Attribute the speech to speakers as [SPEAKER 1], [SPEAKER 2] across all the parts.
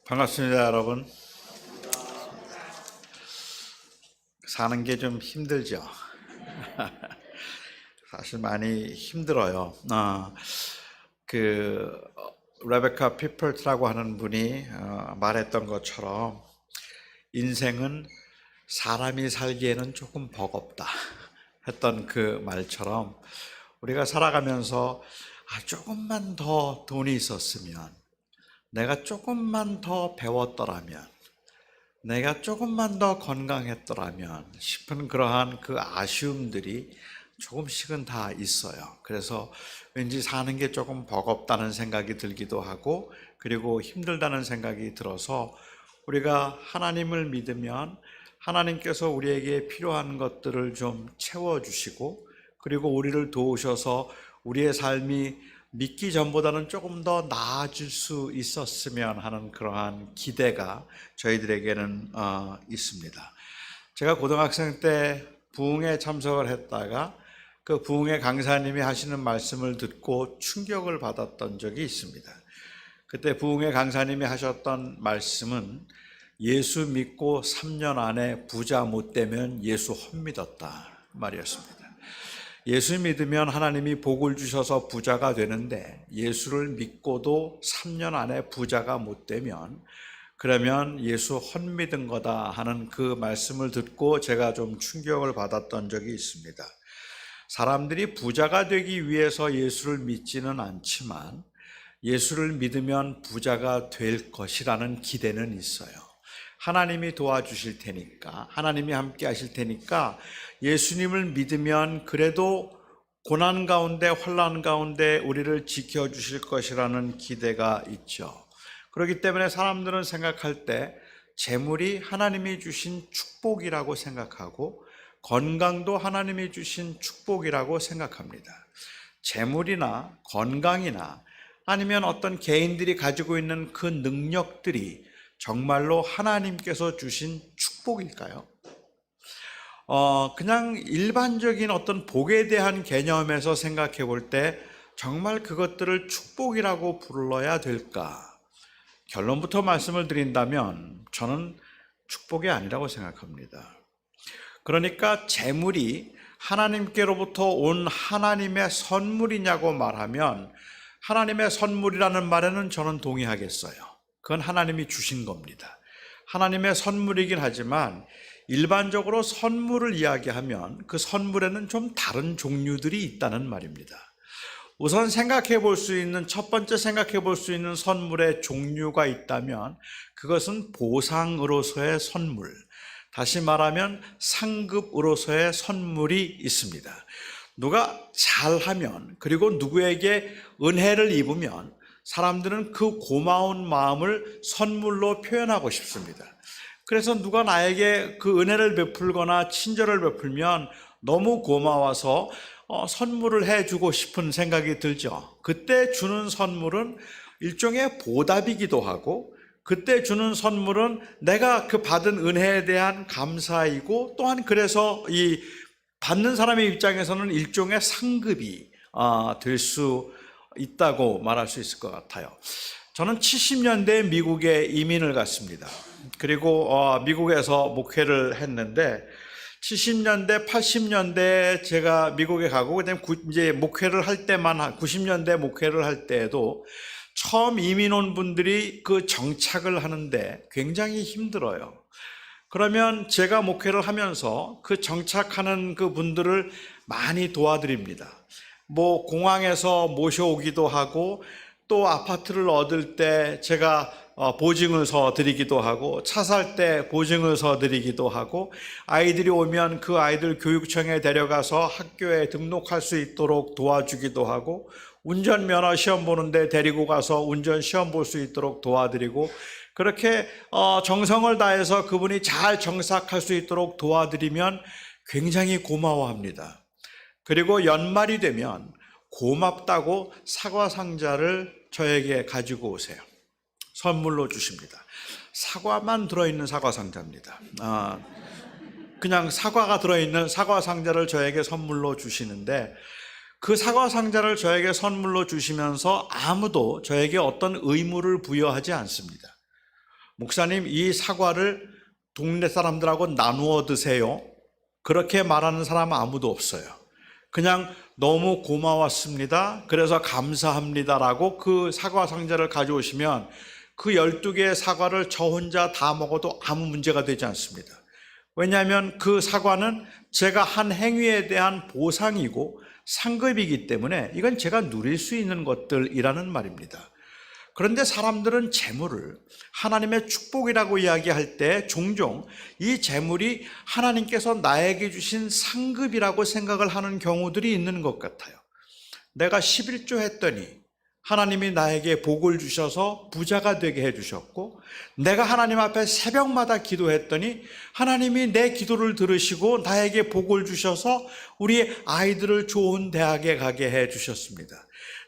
[SPEAKER 1] 반갑습니다, 여러분. 사는 게 좀 힘들죠. 사실 많이 힘들어요. 그 레베카 피플트라고 하는 분이 말했던 것처럼 인생은 사람이 살기에는 조금 버겁다 했던 그 말처럼 우리가 살아가면서 조금만 더 돈이 있었으면, 내가 조금만 더 배웠더라면, 내가 조금만 더 건강했더라면 싶은 그러한 그 아쉬움들이 조금씩은 다 있어요. 그래서 왠지 사는 게 조금 버겁다는 생각이 들기도 하고, 그리고 힘들다는 생각이 들어서 우리가 하나님을 믿으면 하나님께서 우리에게 필요한 것들을 좀 채워주시고, 그리고 우리를 도우셔서 우리의 삶이 믿기 전보다는 조금 더 나아질 수 있었으면 하는 그러한 기대가 저희들에게는 있습니다. 제가 고등학생 때 부흥회 참석을 했다가 그 부흥회 강사님이 하시는 말씀을 듣고 충격을 받았던 적이 있습니다. 그때 부흥회 강사님이 하셨던 말씀은 예수 믿고 3년 안에 부자 못 되면 예수 헛믿었다 말이었습니다. 예수 믿으면 하나님이 복을 주셔서 부자가 되는데, 예수를 믿고도 3년 안에 부자가 못 되면 그러면 예수 헛믿은 거다 하는 그 말씀을 듣고 제가 좀 충격을 받았던 적이 있습니다. 사람들이 부자가 되기 위해서 예수를 믿지는 않지만 예수를 믿으면 부자가 될 것이라는 기대는 있어요. 하나님이 도와주실 테니까, 하나님이 함께 하실 테니까 예수님을 믿으면 그래도 고난 가운데, 환난 가운데 우리를 지켜주실 것이라는 기대가 있죠. 그렇기 때문에 사람들은 생각할 때 재물이 하나님이 주신 축복이라고 생각하고, 건강도 하나님이 주신 축복이라고 생각합니다. 재물이나 건강이나 아니면 어떤 개인들이 가지고 있는 그 능력들이 정말로 하나님께서 주신 축복일까요? 그냥 일반적인 어떤 복에 대한 개념에서 생각해 볼 때 정말 그것들을 축복이라고 불러야 될까? 결론부터 말씀을 드린다면 저는 축복이 아니라고 생각합니다. 그러니까 재물이 하나님께로부터 온 하나님의 선물이냐고 말하면, 하나님의 선물이라는 말에는 저는 동의하겠어요. 그건 하나님이 주신 겁니다. 하나님의 선물이긴 하지만 일반적으로 선물을 이야기하면 그 선물에는 좀 다른 종류들이 있다는 말입니다. 우선 생각해 볼 수 있는, 첫 번째 생각해 볼 수 있는 선물의 종류가 있다면 그것은 보상으로서의 선물, 다시 말하면 상급으로서의 선물이 있습니다. 누가 잘하면, 그리고 누구에게 은혜를 입으면 사람들은 그 고마운 마음을 선물로 표현하고 싶습니다. 그래서 누가 나에게 그 은혜를 베풀거나 친절을 베풀면 너무 고마워서 선물을 해주고 싶은 생각이 들죠. 그때 주는 선물은 일종의 보답이기도 하고, 그때 주는 선물은 내가 그 받은 은혜에 대한 감사이고, 또한 그래서 이 받는 사람의 입장에서는 일종의 상급이 될 수 있다고 말할 수 있을 것 같아요. 저는 70년대에 미국에 이민을 갔습니다. 그리고 미국에서 목회를 했는데 70년대, 80년대 제가 미국에 가고, 그다음에 이제 목회를 할 때만, 90년대 목회를 할 때에도 처음 이민 온 분들이 그 정착을 하는데 굉장히 힘들어요. 그러면 제가 목회를 하면서 그 정착하는 그 분들을 많이 도와드립니다. 공항에서 모셔오기도 하고, 또 아파트를 얻을 때 제가 보증을 서 드리기도 하고, 차 살 때 보증을 서 드리기도 하고, 아이들이 오면 그 아이들 교육청에 데려가서 학교에 등록할 수 있도록 도와주기도 하고, 운전면허 시험 보는데 데리고 가서 운전 시험 볼 수 있도록 도와드리고, 그렇게 정성을 다해서 그분이 잘 정착할 수 있도록 도와드리면 굉장히 고마워합니다. 그리고 연말이 되면 고맙다고 사과 상자를 저에게 가지고 오세요. 선물로 주십니다. 사과만 들어있는 사과 상자입니다. 그냥 사과가 들어있는 사과 상자를 저에게 선물로 주시는데, 그 사과 상자를 저에게 선물로 주시면서 아무도 저에게 어떤 의무를 부여하지 않습니다. 목사님, 이 사과를 동네 사람들하고 나누어 드세요. 그렇게 말하는 사람 아무도 없어요. 그냥 너무 고마웠습니다, 그래서 감사합니다라고 그 사과 상자를 가져오시면 그 12개의 사과를 저 혼자 다 먹어도 아무 문제가 되지 않습니다. 왜냐하면 그 사과는 제가 한 행위에 대한 보상이고 상급이기 때문에 이건 제가 누릴 수 있는 것들이라는 말입니다. 그런데 사람들은 재물을 하나님의 축복이라고 이야기할 때 종종 이 재물이 하나님께서 나에게 주신 상급이라고 생각을 하는 경우들이 있는 것 같아요. 내가 11조 했더니 하나님이 나에게 복을 주셔서 부자가 되게 해주셨고, 내가 하나님 앞에 새벽마다 기도했더니 하나님이 내 기도를 들으시고 나에게 복을 주셔서 우리 아이들을 좋은 대학에 가게 해주셨습니다.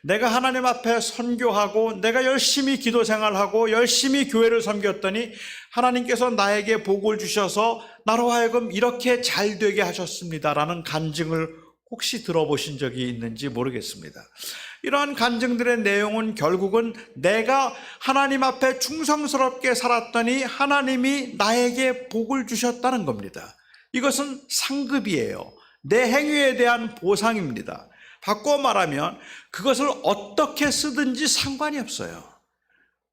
[SPEAKER 1] 내가 하나님 앞에 선교하고 내가 열심히 기도 생활하고 열심히 교회를 섬겼더니 하나님께서 나에게 복을 주셔서 나로 하여금 이렇게 잘 되게 하셨습니다라는 간증을 혹시 들어보신 적이 있는지 모르겠습니다. 이러한 간증들의 내용은 결국은 내가 하나님 앞에 충성스럽게 살았더니 하나님이 나에게 복을 주셨다는 겁니다. 이것은 상급이에요. 내 행위에 대한 보상입니다. 바꿔 말하면 그것을 어떻게 쓰든지 상관이 없어요.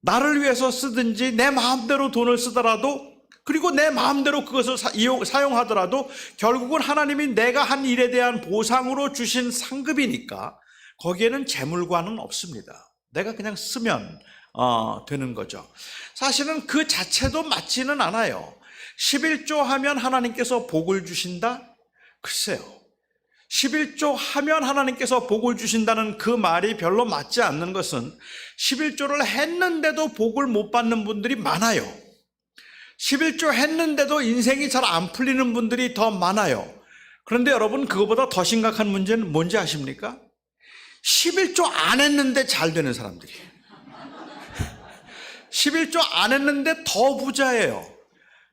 [SPEAKER 1] 나를 위해서 쓰든지 내 마음대로 돈을 쓰더라도, 그리고 내 마음대로 그것을 사용하더라도 결국은 하나님이 내가 한 일에 대한 보상으로 주신 상급이니까 거기에는 재물과는 없습니다. 내가 그냥 쓰면 되는 거죠. 사실은 그 자체도 맞지는 않아요. 11조 하면 하나님께서 복을 주신다? 글쎄요. 11조 하면 하나님께서 복을 주신다는 그 말이 별로 맞지 않는 것은 11조를 했는데도 복을 못 받는 분들이 많아요. 11조 했는데도 인생이 잘 안 풀리는 분들이 더 많아요. 그런데 여러분, 그거보다 더 심각한 문제는 뭔지 아십니까? 11조 안 했는데 잘 되는 사람들이에요. 11조 안 했는데 더 부자예요.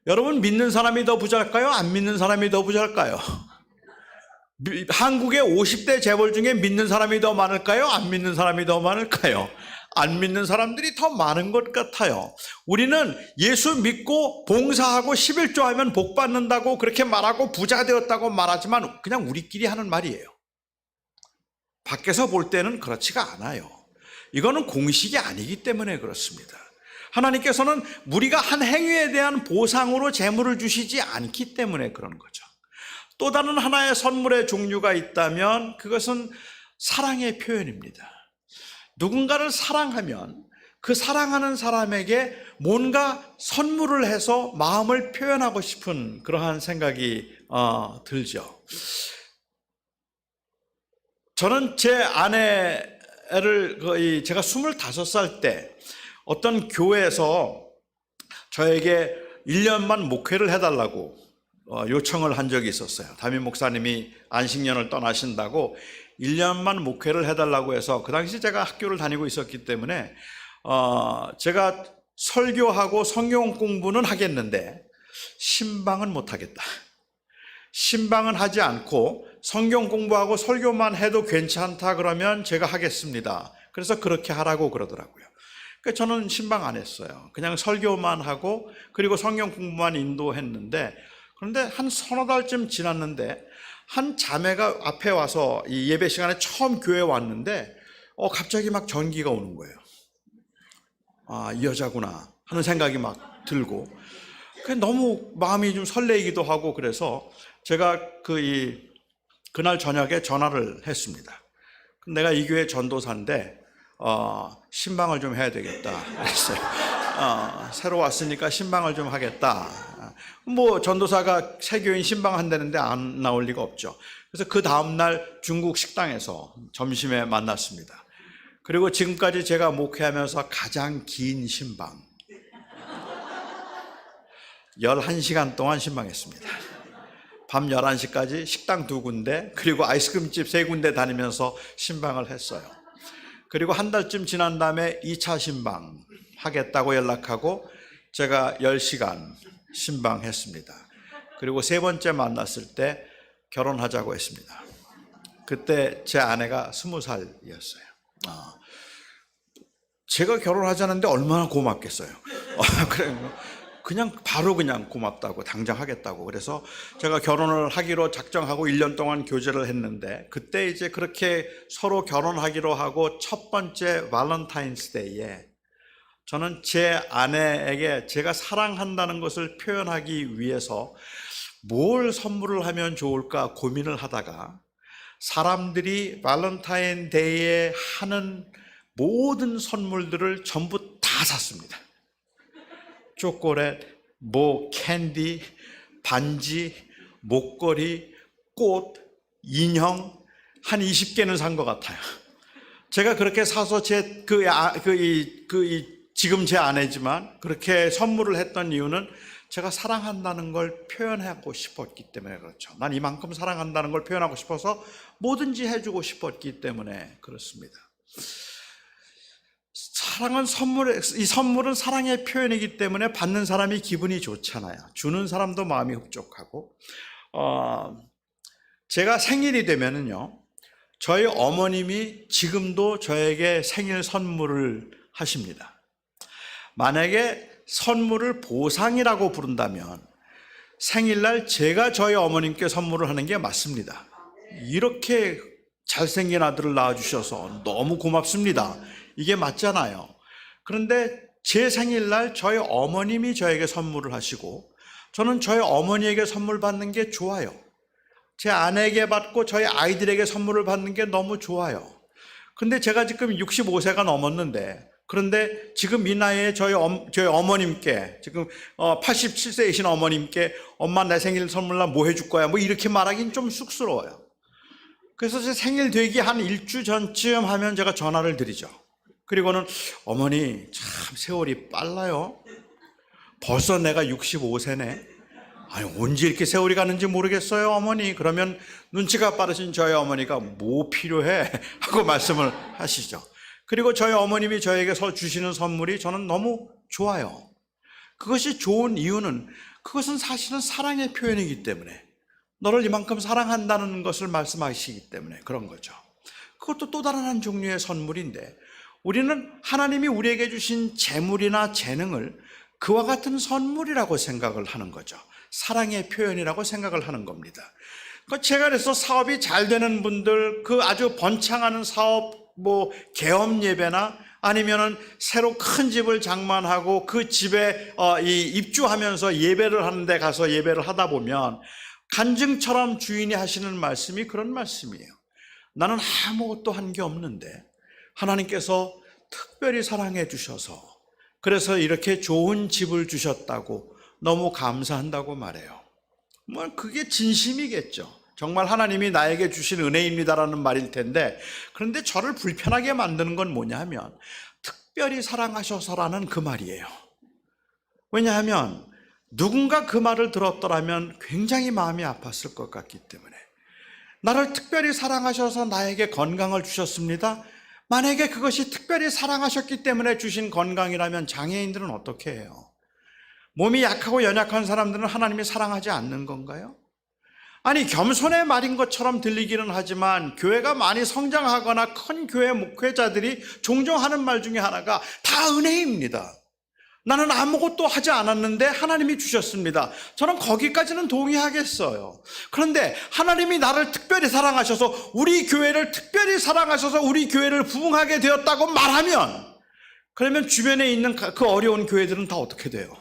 [SPEAKER 1] 여러분, 믿는 사람이 더 부자일까요? 안 믿는 사람이 더 부자일까요? 한국의 50대 재벌 중에 믿는 사람이 더 많을까요? 안 믿는 사람이 더 많을까요? 안 믿는 사람들이 더 많은 것 같아요. 우리는 예수 믿고 봉사하고 11조 하면 복 받는다고 그렇게 말하고 부자 되었다고 말하지만 그냥 우리끼리 하는 말이에요. 밖에서 볼 때는 그렇지가 않아요. 이거는 공식이 아니기 때문에 그렇습니다. 하나님께서는 우리가 한 행위에 대한 보상으로 재물을 주시지 않기 때문에 그런 거죠. 또 다른 하나의 선물의 종류가 있다면 그것은 사랑의 표현입니다. 누군가를 사랑하면 그 사랑하는 사람에게 뭔가 선물을 해서 마음을 표현하고 싶은 그러한 생각이 들죠. 저는 제 아내를 제가 25살 때 어떤 교회에서 저에게 1년만 목회를 해달라고 요청을 한 적이 있었어요. 담임 목사님이 안식년을 떠나신다고 1년만 목회를 해달라고 해서, 그 당시 제가 학교를 다니고 있었기 때문에 제가 설교하고 성경 공부는 하겠는데 신방은 못하겠다. 신방은 하지 않고 성경 공부하고 설교만 해도 괜찮다 그러면 제가 하겠습니다. 그래서 그렇게 하라고 그러더라고요. 그러니까 저는 신방 안 했어요. 그냥 설교만 하고 그리고 성경 공부만 인도했는데, 그런데 한 서너 달쯤 지났는데 한 자매가 앞에 와서 이 예배 시간에 처음 교회에 왔는데 갑자기 막 전기가 오는 거예요. 아, 이 여자구나 하는 생각이 막 들고, 너무 마음이 좀 설레이기도 하고, 그래서 제가 그날 저녁에 전화를 했습니다. 내가 이 교회 전도사인데 신방을 좀 해야 되겠다 그랬어요. 새로 왔으니까 신방을 좀 하겠다. 뭐 전도사가 새 교인 신방한다는데 안 나올 리가 없죠. 그래서 그 다음날 중국 식당에서 점심에 만났습니다. 그리고 지금까지 제가 목회하면서 가장 긴 신방, 11시간 동안 신방했습니다. 밤 11시까지 식당 2군데 그리고 아이스크림집 3군데 다니면서 신방을 했어요. 그리고 한 달쯤 지난 다음에 2차 신방 하겠다고 연락하고 제가 10시간 신방했습니다. 그리고 3번째 만났을 때 결혼하자고 했습니다. 그때 제 아내가 20살이었어요. 제가 결혼하자는데 얼마나 고맙겠어요. 그냥 바로 그냥 고맙다고 당장 하겠다고. 그래서 제가 결혼을 하기로 작정하고 1년 동안 교제를 했는데, 그때 이제 그렇게 서로 결혼하기로 하고 첫 번째 발렌타인스데이에 저는 제 아내에게 제가 사랑한다는 것을 표현하기 위해서 뭘 선물을 하면 좋을까 고민을 하다가, 사람들이 발렌타인데이에 하는 모든 선물들을 전부 다 샀습니다. 초콜릿, 캔디, 반지, 목걸이, 꽃, 인형 한 20개는 산 것 같아요. 제가 그렇게 사서 지금 제 아내지만 그렇게 선물을 했던 이유는 제가 사랑한다는 걸 표현하고 싶었기 때문에 그렇죠. 난 이만큼 사랑한다는 걸 표현하고 싶어서 뭐든지 해주고 싶었기 때문에 그렇습니다. 이 선물은 사랑의 표현이기 때문에 받는 사람이 기분이 좋잖아요. 주는 사람도 마음이 흡족하고. 제가 생일이 되면은요, 저희 어머님이 지금도 저에게 생일 선물을 하십니다. 만약에 선물을 보상이라고 부른다면 생일날 제가 저희 어머님께 선물을 하는 게 맞습니다. 이렇게 잘생긴 아들을 낳아주셔서 너무 고맙습니다. 이게 맞잖아요. 그런데 제 생일날 저희 어머님이 저에게 선물을 하시고 저는 저희 어머니에게 선물 받는 게 좋아요. 제 아내에게 받고 저희 아이들에게 선물을 받는 게 너무 좋아요. 근데 제가 지금 65세가 넘었는데, 그런데 지금 이 나이에 저희 어머님께, 지금 87세이신 어머님께 엄마 내 생일 선물로 뭐 해줄 거야? 뭐 이렇게 말하기는 좀 쑥스러워요. 그래서 제 생일 되기 한 일주 전쯤 하면 제가 전화를 드리죠. 그리고는 어머니 참 세월이 빨라요. 벌써 내가 65세네. 아니 언제 이렇게 세월이 가는지 모르겠어요 어머니. 그러면 눈치가 빠르신 저희 어머니가 뭐 필요해? 하고 말씀을 하시죠. 그리고 저희 어머님이 저에게 주시는 선물이 저는 너무 좋아요. 그것이 좋은 이유는 그것은 사실은 사랑의 표현이기 때문에, 너를 이만큼 사랑한다는 것을 말씀하시기 때문에 그런 거죠. 그것도 또 다른 한 종류의 선물인데, 우리는 하나님이 우리에게 주신 재물이나 재능을 그와 같은 선물이라고 생각을 하는 거죠. 사랑의 표현이라고 생각을 하는 겁니다. 제가 그래서 사업이 잘 되는 분들, 그 아주 번창하는 사업, 개업 예배나 아니면은 새로 큰 집을 장만하고 그 집에 입주하면서 예배를 하는데 가서 예배를 하다 보면 간증처럼 주인이 하시는 말씀이 그런 말씀이에요. 나는 아무것도 한 게 없는데 하나님께서 특별히 사랑해 주셔서 그래서 이렇게 좋은 집을 주셨다고 너무 감사한다고 말해요. 그게 진심이겠죠. 정말 하나님이 나에게 주신 은혜입니다라는 말일 텐데, 그런데 저를 불편하게 만드는 건 뭐냐 하면 특별히 사랑하셔서라는 그 말이에요. 왜냐하면 누군가 그 말을 들었더라면 굉장히 마음이 아팠을 것 같기 때문에. 나를 특별히 사랑하셔서 나에게 건강을 주셨습니다. 만약에 그것이 특별히 사랑하셨기 때문에 주신 건강이라면 장애인들은 어떻게 해요? 몸이 약하고 연약한 사람들은 하나님이 사랑하지 않는 건가요? 아니, 겸손의 말인 것처럼 들리기는 하지만 교회가 많이 성장하거나 큰 교회 목회자들이 종종 하는 말 중에 하나가 다 은혜입니다. 나는 아무것도 하지 않았는데 하나님이 주셨습니다. 저는 거기까지는 동의하겠어요. 그런데 하나님이 나를 특별히 사랑하셔서 우리 교회를 특별히 사랑하셔서 우리 교회를 부흥하게 되었다고 말하면, 그러면 주변에 있는 그 어려운 교회들은 다 어떻게 돼요?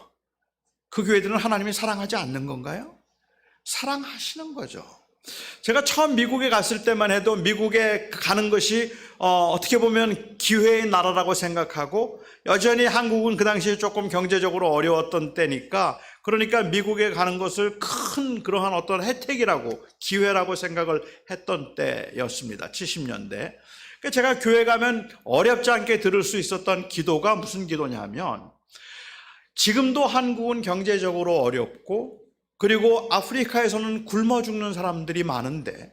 [SPEAKER 1] 그 교회들은 하나님이 사랑하지 않는 건가요? 사랑하시는 거죠. 제가 처음 미국에 갔을 때만 해도 미국에 가는 것이 어떻게 보면 기회의 나라라고 생각하고, 여전히 한국은 그 당시에 조금 경제적으로 어려웠던 때니까, 그러니까 미국에 가는 것을 큰 그러한 어떤 혜택이라고, 기회라고 생각을 했던 때였습니다. 70년대. 제가 교회 가면 어렵지 않게 들을 수 있었던 기도가 무슨 기도냐면, 지금도 한국은 경제적으로 어렵고 그리고 아프리카에서는 굶어 죽는 사람들이 많은데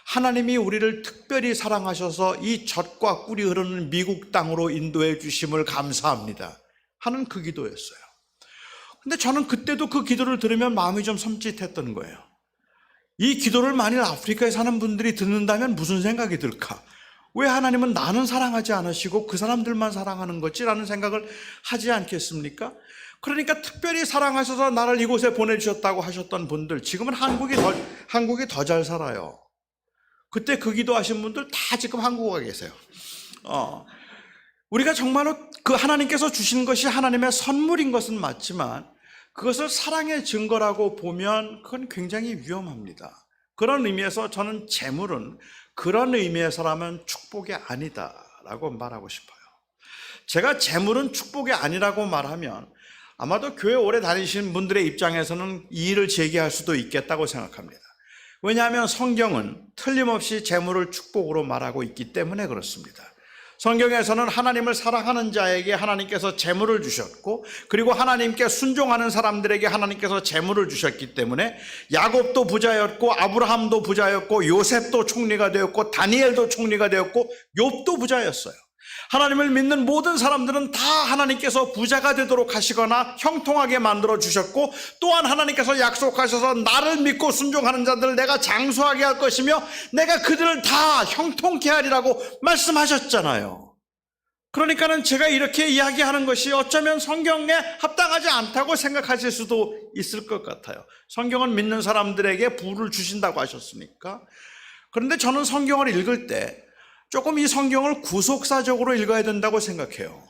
[SPEAKER 1] 하나님이 우리를 특별히 사랑하셔서 이 젖과 꿀이 흐르는 미국 땅으로 인도해 주심을 감사합니다 하는 그 기도였어요. 근데 저는 그때도 그 기도를 들으면 마음이 좀 섬찟했던 거예요. 이 기도를 만일 아프리카에 사는 분들이 듣는다면 무슨 생각이 들까? 왜 하나님은 나는 사랑하지 않으시고 그 사람들만 사랑하는 거지라는 생각을 하지 않겠습니까? 그러니까 특별히 사랑하셔서 나를 이곳에 보내주셨다고 하셨던 분들, 지금은 한국이 더 잘 살아요. 그때 그 기도하신 분들 다 지금 한국에 가 계세요. 우리가 정말로 그 하나님께서 주신 것이 하나님의 선물인 것은 맞지만 그것을 사랑의 증거라고 보면 그건 굉장히 위험합니다. 그런 의미에서 저는 재물은 그런 의미에서라면 축복이 아니다라고 말하고 싶어요. 제가 재물은 축복이 아니라고 말하면 아마도 교회 오래 다니시는 분들의 입장에서는 이의를 제기할 수도 있겠다고 생각합니다. 왜냐하면 성경은 틀림없이 재물을 축복으로 말하고 있기 때문에 그렇습니다. 성경에서는 하나님을 사랑하는 자에게 하나님께서 재물을 주셨고, 그리고 하나님께 순종하는 사람들에게 하나님께서 재물을 주셨기 때문에 야곱도 부자였고 아브라함도 부자였고 요셉도 총리가 되었고 다니엘도 총리가 되었고 욥도 부자였어요. 하나님을 믿는 모든 사람들은 다 하나님께서 부자가 되도록 하시거나 형통하게 만들어 주셨고, 또한 하나님께서 약속하셔서 나를 믿고 순종하는 자들을 내가 장수하게 할 것이며 내가 그들을 다 형통케 하리라고 말씀하셨잖아요. 그러니까는 제가 이렇게 이야기하는 것이 어쩌면 성경에 합당하지 않다고 생각하실 수도 있을 것 같아요. 성경은 믿는 사람들에게 부를 주신다고 하셨으니까. 그런데 저는 성경을 읽을 때 조금 이 성경을 구속사적으로 읽어야 된다고 생각해요.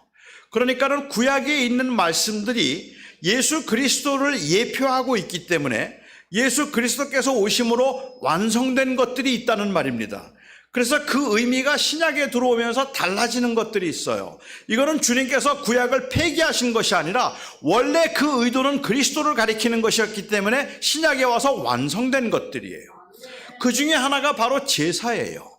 [SPEAKER 1] 그러니까는 구약에 있는 말씀들이 예수 그리스도를 예표하고 있기 때문에 예수 그리스도께서 오심으로 완성된 것들이 있다는 말입니다. 그래서 그 의미가 신약에 들어오면서 달라지는 것들이 있어요. 이거는 주님께서 구약을 폐기하신 것이 아니라 원래 그 의도는 그리스도를 가리키는 것이었기 때문에 신약에 와서 완성된 것들이에요. 그 중에 하나가 바로 제사예요.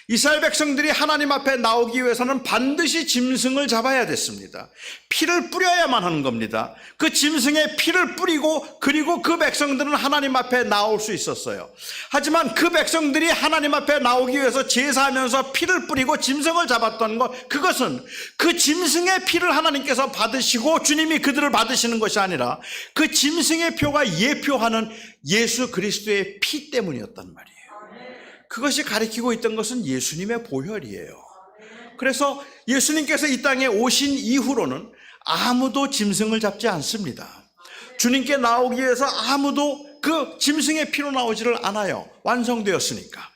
[SPEAKER 1] 이스라엘 백성들이 하나님 앞에 나오기 위해서는 반드시 짐승을 잡아야 됐습니다. 피를 뿌려야만 하는 겁니다. 그 짐승의 피를 뿌리고 그리고 그 백성들은 하나님 앞에 나올 수 있었어요. 하지만 그 백성들이 하나님 앞에 나오기 위해서 제사하면서 피를 뿌리고 짐승을 잡았던 것, 그것은 그 짐승의 피를 하나님께서 받으시고 주님이 그들을 받으시는 것이 아니라 그 짐승의 표가 예표하는 예수 그리스도의 피 때문이었단 말이에요. 그것이 가리키고 있던 것은 예수님의 보혈이에요. 그래서 예수님께서 이 땅에 오신 이후로는 아무도 짐승을 잡지 않습니다. 주님께 나오기 위해서 아무도 그 짐승의 피로 나오지를 않아요. 완성되었으니까.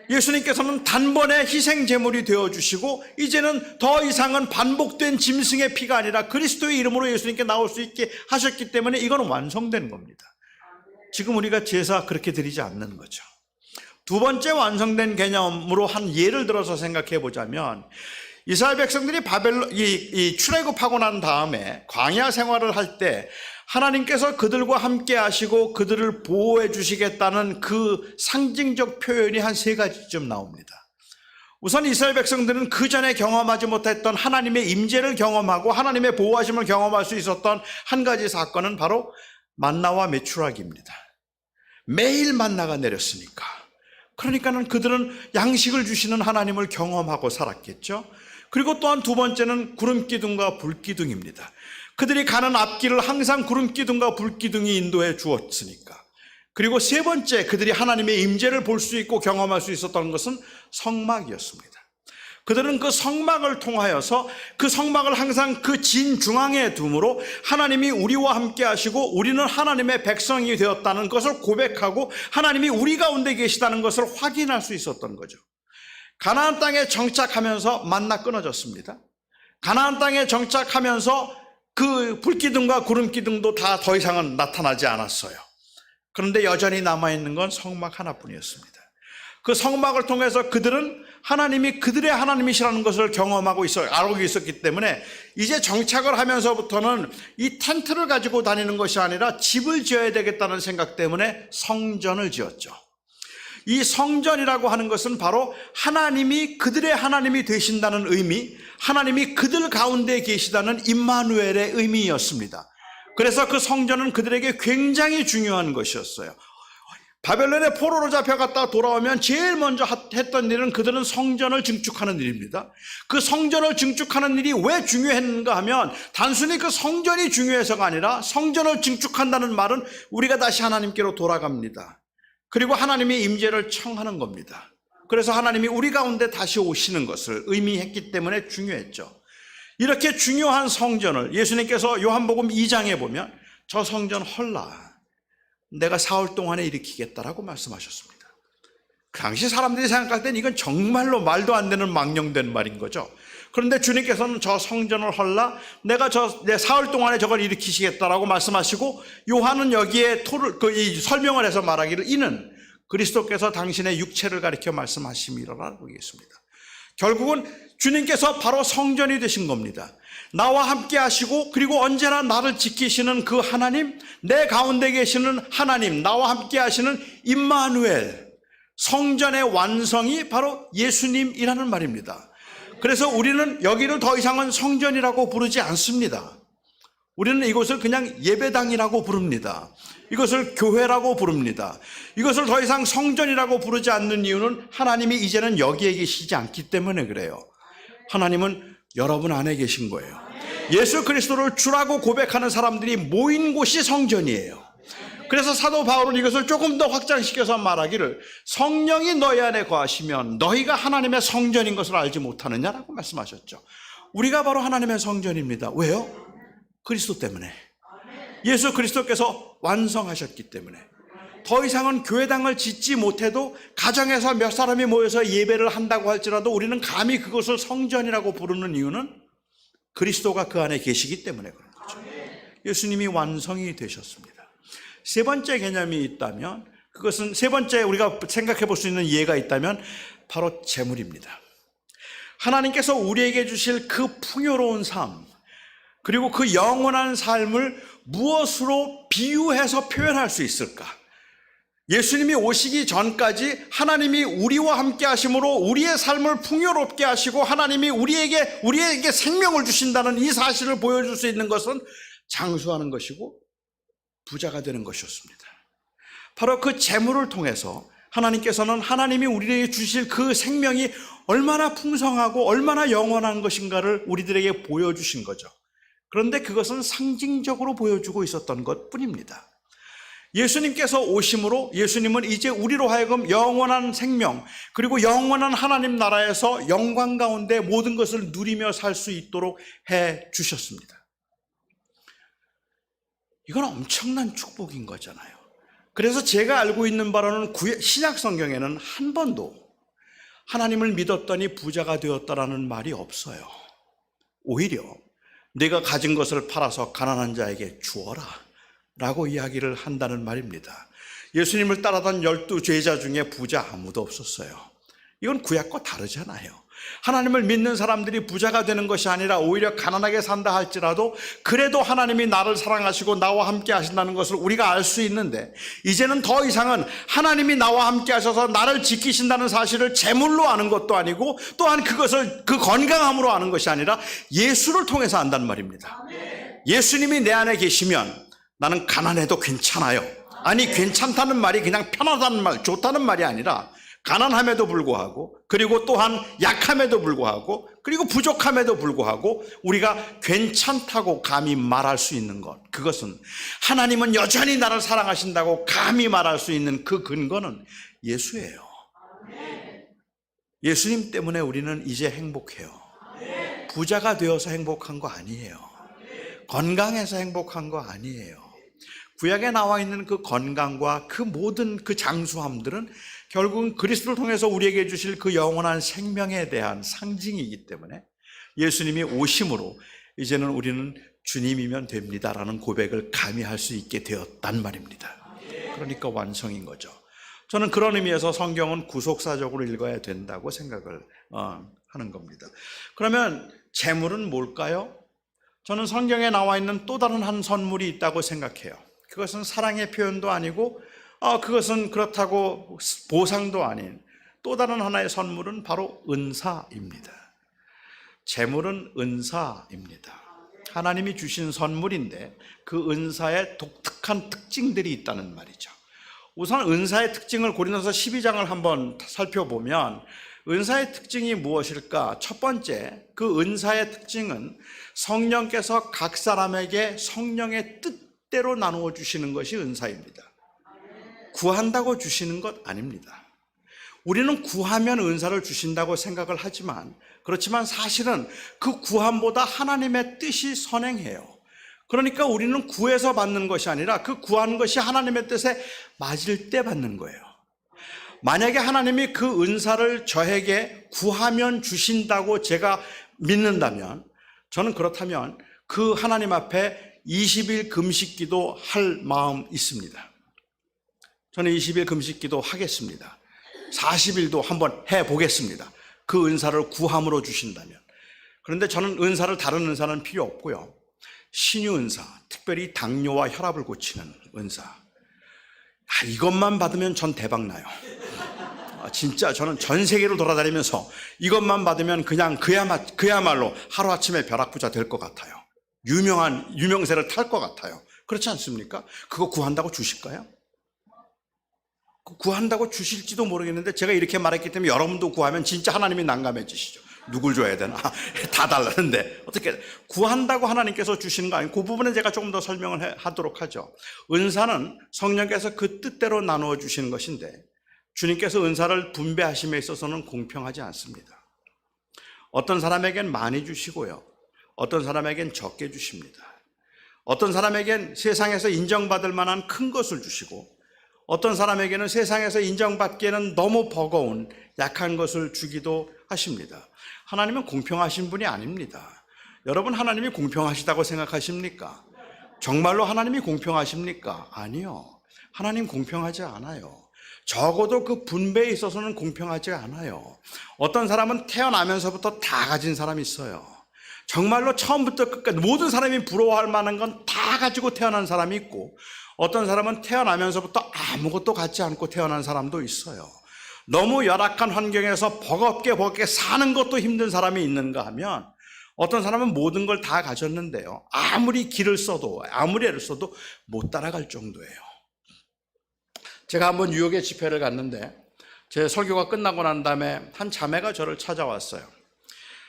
[SPEAKER 1] 예수님께서는 단번에 희생 제물이 되어주시고 이제는 더 이상은 반복된 짐승의 피가 아니라 그리스도의 이름으로 예수님께 나올 수 있게 하셨기 때문에 이건 완성된 겁니다. 지금 우리가 제사 그렇게 드리지 않는 거죠. 두 번째 완성된 개념으로 한 예를 들어서 생각해 보자면, 이스라엘 백성들이 출애굽하고 난 다음에 광야 생활을 할 때 하나님께서 그들과 함께 하시고 그들을 보호해 주시겠다는 그 상징적 표현이 한 세 가지쯤 나옵니다. 우선 이스라엘 백성들은 그 전에 경험하지 못했던 하나님의 임재를 경험하고 하나님의 보호하심을 경험할 수 있었던 한 가지 사건은 바로 만나와 메추라기입니다. 매일 만나가 내렸으니까. 그러니까는 그들은 양식을 주시는 하나님을 경험하고 살았겠죠. 그리고 또한 두 번째는 구름기둥과 불기둥입니다. 그들이 가는 앞길을 항상 구름기둥과 불기둥이 인도해 주었으니까. 그리고 세 번째, 그들이 하나님의 임재를 볼 수 있고 경험할 수 있었던 것은 성막이었습니다. 그들은 그 성막을 통하여서 그 성막을 항상 그 진중앙에 둠으로 하나님이 우리와 함께 하시고 우리는 하나님의 백성이 되었다는 것을 고백하고 하나님이 우리 가운데 계시다는 것을 확인할 수 있었던 거죠. 가나안 땅에 정착하면서 만나 끊어졌습니다. 가나안 땅에 정착하면서 그 불기둥과 구름기둥도 다 더 이상은 나타나지 않았어요. 그런데 여전히 남아있는 건 성막 하나뿐이었습니다. 그 성막을 통해서 그들은 하나님이 그들의 하나님이시라는 것을 경험하고 알고 있었기 때문에 이제 정착을 하면서부터는 이 텐트를 가지고 다니는 것이 아니라 집을 지어야 되겠다는 생각 때문에 성전을 지었죠. 이 성전이라고 하는 것은 바로 하나님이 그들의 하나님이 되신다는 의미, 하나님이 그들 가운데 계시다는 임마누엘의 의미였습니다. 그래서 그 성전은 그들에게 굉장히 중요한 것이었어요. 바벨론에 포로로 잡혀갔다 돌아오면 제일 먼저 했던 일은 그들은 성전을 증축하는 일입니다. 그 성전을 증축하는 일이 왜 중요했는가 하면 단순히 그 성전이 중요해서가 아니라 성전을 증축한다는 말은 우리가 다시 하나님께로 돌아갑니다. 그리고 하나님의 임재를 청하는 겁니다. 그래서 하나님이 우리 가운데 다시 오시는 것을 의미했기 때문에 중요했죠. 이렇게 중요한 성전을 예수님께서 요한복음 2장에 보면 저 성전 헐라 내가 사흘 동안에 일으키겠다라고 말씀하셨습니다. 그 당시 사람들이 생각할 땐 이건 정말로 말도 안 되는 망령된 말인 거죠. 그런데 주님께서는 저 성전을 헐라 내가 내 사흘 동안에 저걸 일으키시겠다라고 말씀하시고 요한은 여기에 설명을 해서 말하기를 이는 그리스도께서 당신의 육체를 가리켜 말씀하심이라고 얘기했습니다. 결국은 주님께서 바로 성전이 되신 겁니다. 나와 함께 하시고 그리고 언제나 나를 지키시는 그 하나님, 내 가운데 계시는 하나님, 나와 함께 하시는 임마누엘, 성전의 완성이 바로 예수님이라는 말입니다. 그래서 우리는 여기를 더 이상은 성전이라고 부르지 않습니다. 우리는 이곳을 그냥 예배당이라고 부릅니다. 이것을 교회라고 부릅니다. 이것을 더 이상 성전이라고 부르지 않는 이유는 하나님이 이제는 여기에 계시지 않기 때문에 그래요. 하나님은 여러분 안에 계신 거예요. 예수 그리스도를 주라고 고백하는 사람들이 모인 곳이 성전이에요. 그래서 사도 바울은 이것을 조금 더 확장시켜서 말하기를 성령이 너희 안에 거하시면 너희가 하나님의 성전인 것을 알지 못하느냐라고 말씀하셨죠. 우리가 바로 하나님의 성전입니다. 왜요? 그리스도 때문에. 예수 그리스도께서 완성하셨기 때문에. 더 이상은 교회당을 짓지 못해도 가정에서 몇 사람이 모여서 예배를 한다고 할지라도 우리는 감히 그것을 성전이라고 부르는 이유는 그리스도가 그 안에 계시기 때문에 그런 거죠. 예수님이 완성이 되셨습니다. 세 번째 개념이 있다면 그것은 세 번째 우리가 생각해 볼 수 있는 이해가 있다면 바로 재물입니다. 하나님께서 우리에게 주실 그 풍요로운 삶 그리고 그 영원한 삶을 무엇으로 비유해서 표현할 수 있을까? 예수님이 오시기 전까지 하나님이 우리와 함께 하심으로 우리의 삶을 풍요롭게 하시고 하나님이 우리에게 생명을 주신다는 이 사실을 보여줄 수 있는 것은 장수하는 것이고 부자가 되는 것이었습니다. 바로 그 재물을 통해서 하나님께서는 하나님이 우리에게 주실 그 생명이 얼마나 풍성하고 얼마나 영원한 것인가를 우리들에게 보여주신 거죠. 그런데 그것은 상징적으로 보여주고 있었던 것뿐입니다. 예수님께서 오심으로 예수님은 이제 우리로 하여금 영원한 생명 그리고 영원한 하나님 나라에서 영광 가운데 모든 것을 누리며 살 수 있도록 해 주셨습니다. 이건 엄청난 축복인 거잖아요. 그래서 제가 알고 있는 바로는 신약 성경에는 한 번도 하나님을 믿었더니 부자가 되었다라는 말이 없어요. 오히려 네가 가진 것을 팔아서 가난한 자에게 주어라 라고 이야기를 한다는 말입니다. 예수님을 따라던 12제자 중에 부자 아무도 없었어요. 이건 구약과 다르잖아요. 하나님을 믿는 사람들이 부자가 되는 것이 아니라 오히려 가난하게 산다 할지라도 그래도 하나님이 나를 사랑하시고 나와 함께 하신다는 것을 우리가 알 수 있는데 이제는 더 이상은 하나님이 나와 함께 하셔서 나를 지키신다는 사실을 재물로 아는 것도 아니고 또한 그것을 그 건강함으로 아는 것이 아니라 예수를 통해서 안단 말입니다. 예수님이 내 안에 계시면 나는 가난해도 괜찮아요. 아니 괜찮다는 말이 그냥 편하다는 말, 좋다는 말이 아니라 가난함에도 불구하고 그리고 또한 약함에도 불구하고 그리고 부족함에도 불구하고 우리가 괜찮다고 감히 말할 수 있는 것, 그것은 하나님은 여전히 나를 사랑하신다고 감히 말할 수 있는 그 근거는 예수예요. 예수님 때문에 우리는 이제 행복해요. 부자가 되어서 행복한 거 아니에요. 건강해서 행복한 거 아니에요. 구약에 나와 있는 그 건강과 그 모든 그 장수함들은 결국은 그리스도를 통해서 우리에게 주실 그 영원한 생명에 대한 상징이기 때문에 예수님이 오심으로 이제는 우리는 주님이면 됩니다라는 고백을 감히 할 수 있게 되었단 말입니다. 그러니까 완성인 거죠. 저는 그런 의미에서 성경은 구속사적으로 읽어야 된다고 생각을 하는 겁니다. 그러면 재물은 뭘까요? 저는 성경에 나와 있는 또 다른 한 선물이 있다고 생각해요. 그것은 사랑의 표현도 아니고 그것은 그렇다고 보상도 아닌 또 다른 하나의 선물은 바로 은사입니다. 재물은 은사입니다. 하나님이 주신 선물인데 그 은사에 독특한 특징들이 있다는 말이죠. 우선 은사의 특징을 고린도서 12장을 한번 살펴보면 은사의 특징이 무엇일까? 첫 번째, 그 은사의 특징은 성령께서 각 사람에게 성령의 뜻대로 나누어 주시는 것이 은사입니다. 구한다고 주시는 것 아닙니다. 우리는 구하면 은사를 주신다고 생각을 하지만, 그렇지만 사실은 그 구함보다 하나님의 뜻이 선행해요. 그러니까 우리는 구해서 받는 것이 아니라 그 구하는 것이 하나님의 뜻에 맞을 때 받는 거예요. 만약에 하나님이 그 은사를 저에게 구하면 주신다고 제가 믿는다면, 저는 그렇다면 그 하나님 앞에 20일 금식기도 할 마음 있습니다. 저는 20일 금식기도 하겠습니다. 40일도 한번 해보겠습니다. 그 은사를 구함으로 주신다면. 그런데 저는 다른 은사는 필요 없고요. 신유 은사, 특별히 당뇨와 혈압을 고치는 은사, 이것만 받으면 전 대박 나요. 진짜 저는 전 세계를 돌아다니면서 이것만 받으면 그냥 그야말로 하루아침에 벼락부자 될 것 같아요. 유명세를 탈 것 같아요. 그렇지 않습니까? 그거 구한다고 주실까요? 구한다고 주실지도 모르겠는데, 제가 이렇게 말했기 때문에 여러분도 구하면 진짜 하나님이 난감해지시죠. 누굴 줘야 되나? 다 달라는데 어떻게 구한다고 하나님께서 주시는 거 아니에요? 그 부분은 제가 조금 더 설명을 하도록 하죠. 은사는 성령께서 그 뜻대로 나누어 주시는 것인데, 주님께서 은사를 분배하심에 있어서는 공평하지 않습니다. 어떤 사람에겐 많이 주시고요, 어떤 사람에겐 적게 주십니다. 어떤 사람에겐 세상에서 인정받을 만한 큰 것을 주시고, 어떤 사람에게는 세상에서 인정받기에는 너무 버거운 약한 것을 주기도 하십니다. 하나님은 공평하신 분이 아닙니다. 여러분, 하나님이 공평하시다고 생각하십니까? 정말로 하나님이 공평하십니까? 아니요. 하나님 공평하지 않아요. 적어도 그 분배에 있어서는 공평하지 않아요. 어떤 사람은 태어나면서부터 다 가진 사람이 있어요. 정말로 처음부터 끝까지 모든 사람이 부러워할 만한 건 다 가지고 태어난 사람이 있고, 어떤 사람은 태어나면서부터 아무것도 갖지 않고 태어난 사람도 있어요. 너무 열악한 환경에서 버겁게 사는 것도 힘든 사람이 있는가 하면, 어떤 사람은 모든 걸 다 가졌는데요, 아무리 애를 써도 못 따라갈 정도예요. 제가 한번 뉴욕에 집회를 갔는데, 제 설교가 끝나고 난 다음에 한 자매가 저를 찾아왔어요.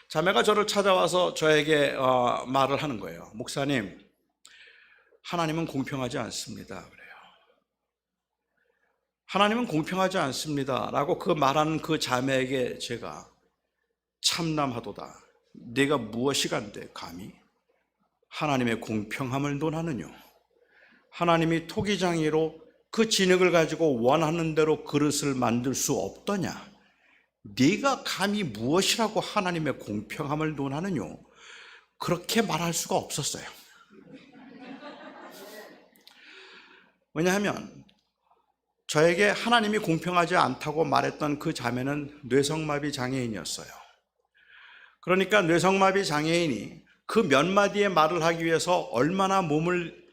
[SPEAKER 1] 자매가 저를 찾아와서 저에게 말을 하는 거예요. 목사님, 하나님은 공평하지 않습니다. 그래요. 하나님은 공평하지 않습니다 라고 그 말하는 그 자매에게 제가, 참남하도다, 네가 무엇이간데 감히 하나님의 공평함을 논하느뇨? 하나님이 토기장이로 그 진흙을 가지고 원하는 대로 그릇을 만들 수 없더냐? 네가 감히 무엇이라고 하나님의 공평함을 논하느뇨? 그렇게 말할 수가 없었어요. 왜냐하면 저에게 하나님이 공평하지 않다고 말했던 그 자매는 뇌성마비 장애인이었어요. 그러니까 뇌성마비 장애인이 그 몇 마디의 말을 하기 위해서 얼마나 몸을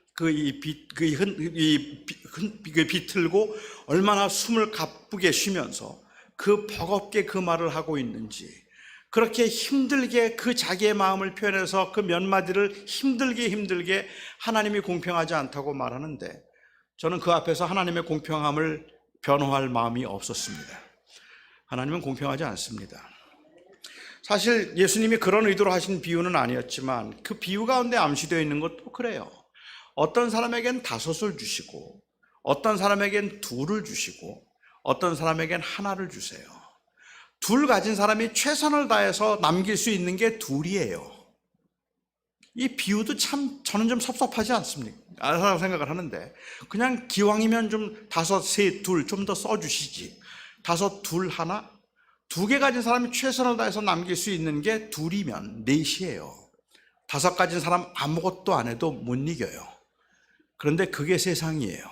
[SPEAKER 1] 비틀고 얼마나 숨을 가쁘게 쉬면서 그 버겁게 그 말을 하고 있는지, 그렇게 힘들게 그 자기의 마음을 표현해서 그 몇 마디를 힘들게 하나님이 공평하지 않다고 말하는데, 저는 그 앞에서 하나님의 공평함을 변호할 마음이 없었습니다. 하나님은 공평하지 않습니다. 사실 예수님이 그런 의도로 하신 비유는 아니었지만, 그 비유 가운데 암시되어 있는 것도 그래요. 어떤 사람에겐 5을 주시고, 어떤 사람에겐 2를 주시고, 어떤 사람에겐 1를 주세요. 2 가진 사람이 최선을 다해서 남길 수 있는 게 2이에요. 이 비유도 참 저는 좀 섭섭하지 않습니까? 라고 생각을 하는데, 그냥 기왕이면 좀 5, 3, 2 좀 더 써주시지. 5, 2, 1, 2개 가진 사람이 최선을 다해서 남길 수 있는 게 2이면 4이에요. 5 가진 사람 아무것도 안 해도 못 이겨요. 그런데 그게 세상이에요.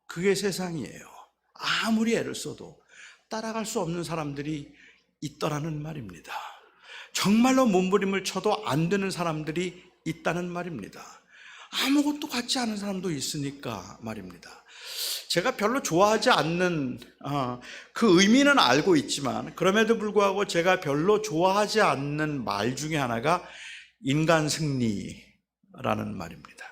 [SPEAKER 1] 그게 세상이에요. 아무리 애를 써도 따라갈 수 없는 사람들이 있더라는 말입니다. 정말로 몸부림을 쳐도 안 되는 사람들이 있다는 말입니다. 아무것도 갖지 않은 사람도 있으니까 말입니다. 제가 별로 좋아하지 않는 그 의미는 알고 있지만, 그럼에도 불구하고 제가 별로 좋아하지 않는 말 중에 하나가 인간 승리라는 말입니다.